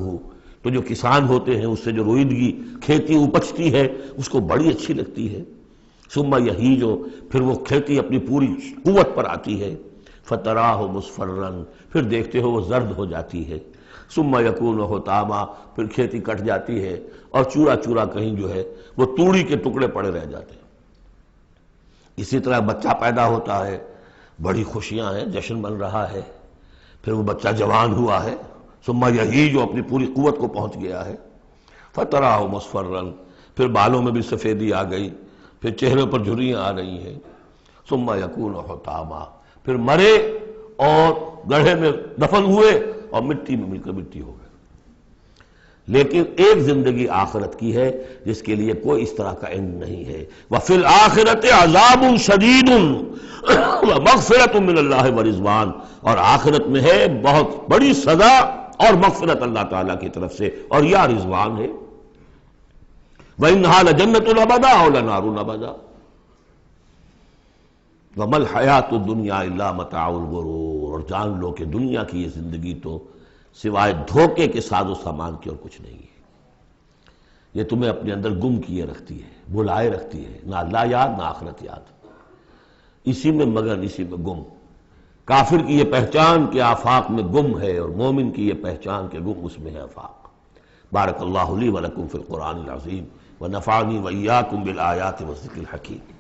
تو جو کسان ہوتے ہیں اس سے جو روئیدگی کھیتی اپجتی ہے اس کو بڑی اچھی لگتی ہے. ثم یہیج، پھر وہ کھیتی اپنی پوری قوت پر آتی ہے. فتراہ مصفرا، پھر دیکھتے ہو وہ زرد ہو جاتی ہے. ثم یکون حطاما، پھر کھیتی کٹ جاتی ہے اور چورا چورا کہیں جو ہے وہ توڑی کے ٹکڑے پڑے رہ جاتے ہیں. اسی طرح بچہ پیدا ہوتا ہے، بڑی خوشیاں ہیں، جشن بن رہا ہے. پھر وہ بچہ جوان ہوا ہے، ثم یہیج، جو اپنی پوری قوت کو پہنچ گیا ہے. فتراہ مصفرا، پھر بالوں میں بھی سفیدی آ گئی، پھر چہرے پر جھریاں آ رہی ہیں. ثم یکون حطاما، پھر مرے اور گڑھے میں دفن ہوئے اور مٹی میں مل کر مٹی ہو گئے. لیکن ایک زندگی آخرت کی ہے جس کے لیے کوئی اس طرح کا علم نہیں ہے. وَفِي الْآخِرَةِ عَذَابٌ شَدِيدٌ وَمَغْفِرَةٌ مِّنَ اللَّهِ وَرِضْوَانٌ، اور آخرت میں ہے بہت بڑی سزا اور مغفرت اللہ تعالیٰ کی طرف سے اور یا رضوان ہے. وَإِنَّهَا لَجَنَّةٌ أَبَدًا أَوْ لَنَارٌ أَبَدًا، وَمَا الْحَيَاةُ الدُّنْيَا إِلَّا مَتَاعُ الْغُرُورِ، اور جان لو کہ دنیا کی یہ زندگی تو سوائے دھوکے کے ساز و سامان کی اور کچھ نہیں ہے۔ یہ تمہیں اپنے اندر گم کیے رکھتی ہے، بھلائے رکھتی ہے، نہ اللہ یاد نہ آخرت یاد، اسی میں مگن، اسی میں گم۔ کافر کی یہ پہچان کہ آفاق میں گم ہے، اور مومن کی یہ پہچان کہ گم اس میں ہے آفاق۔ بارک اللہ لی ولکم فی القرآن العظیم ونفعنی وإیاکم بالآیات والذکر الحکیم۔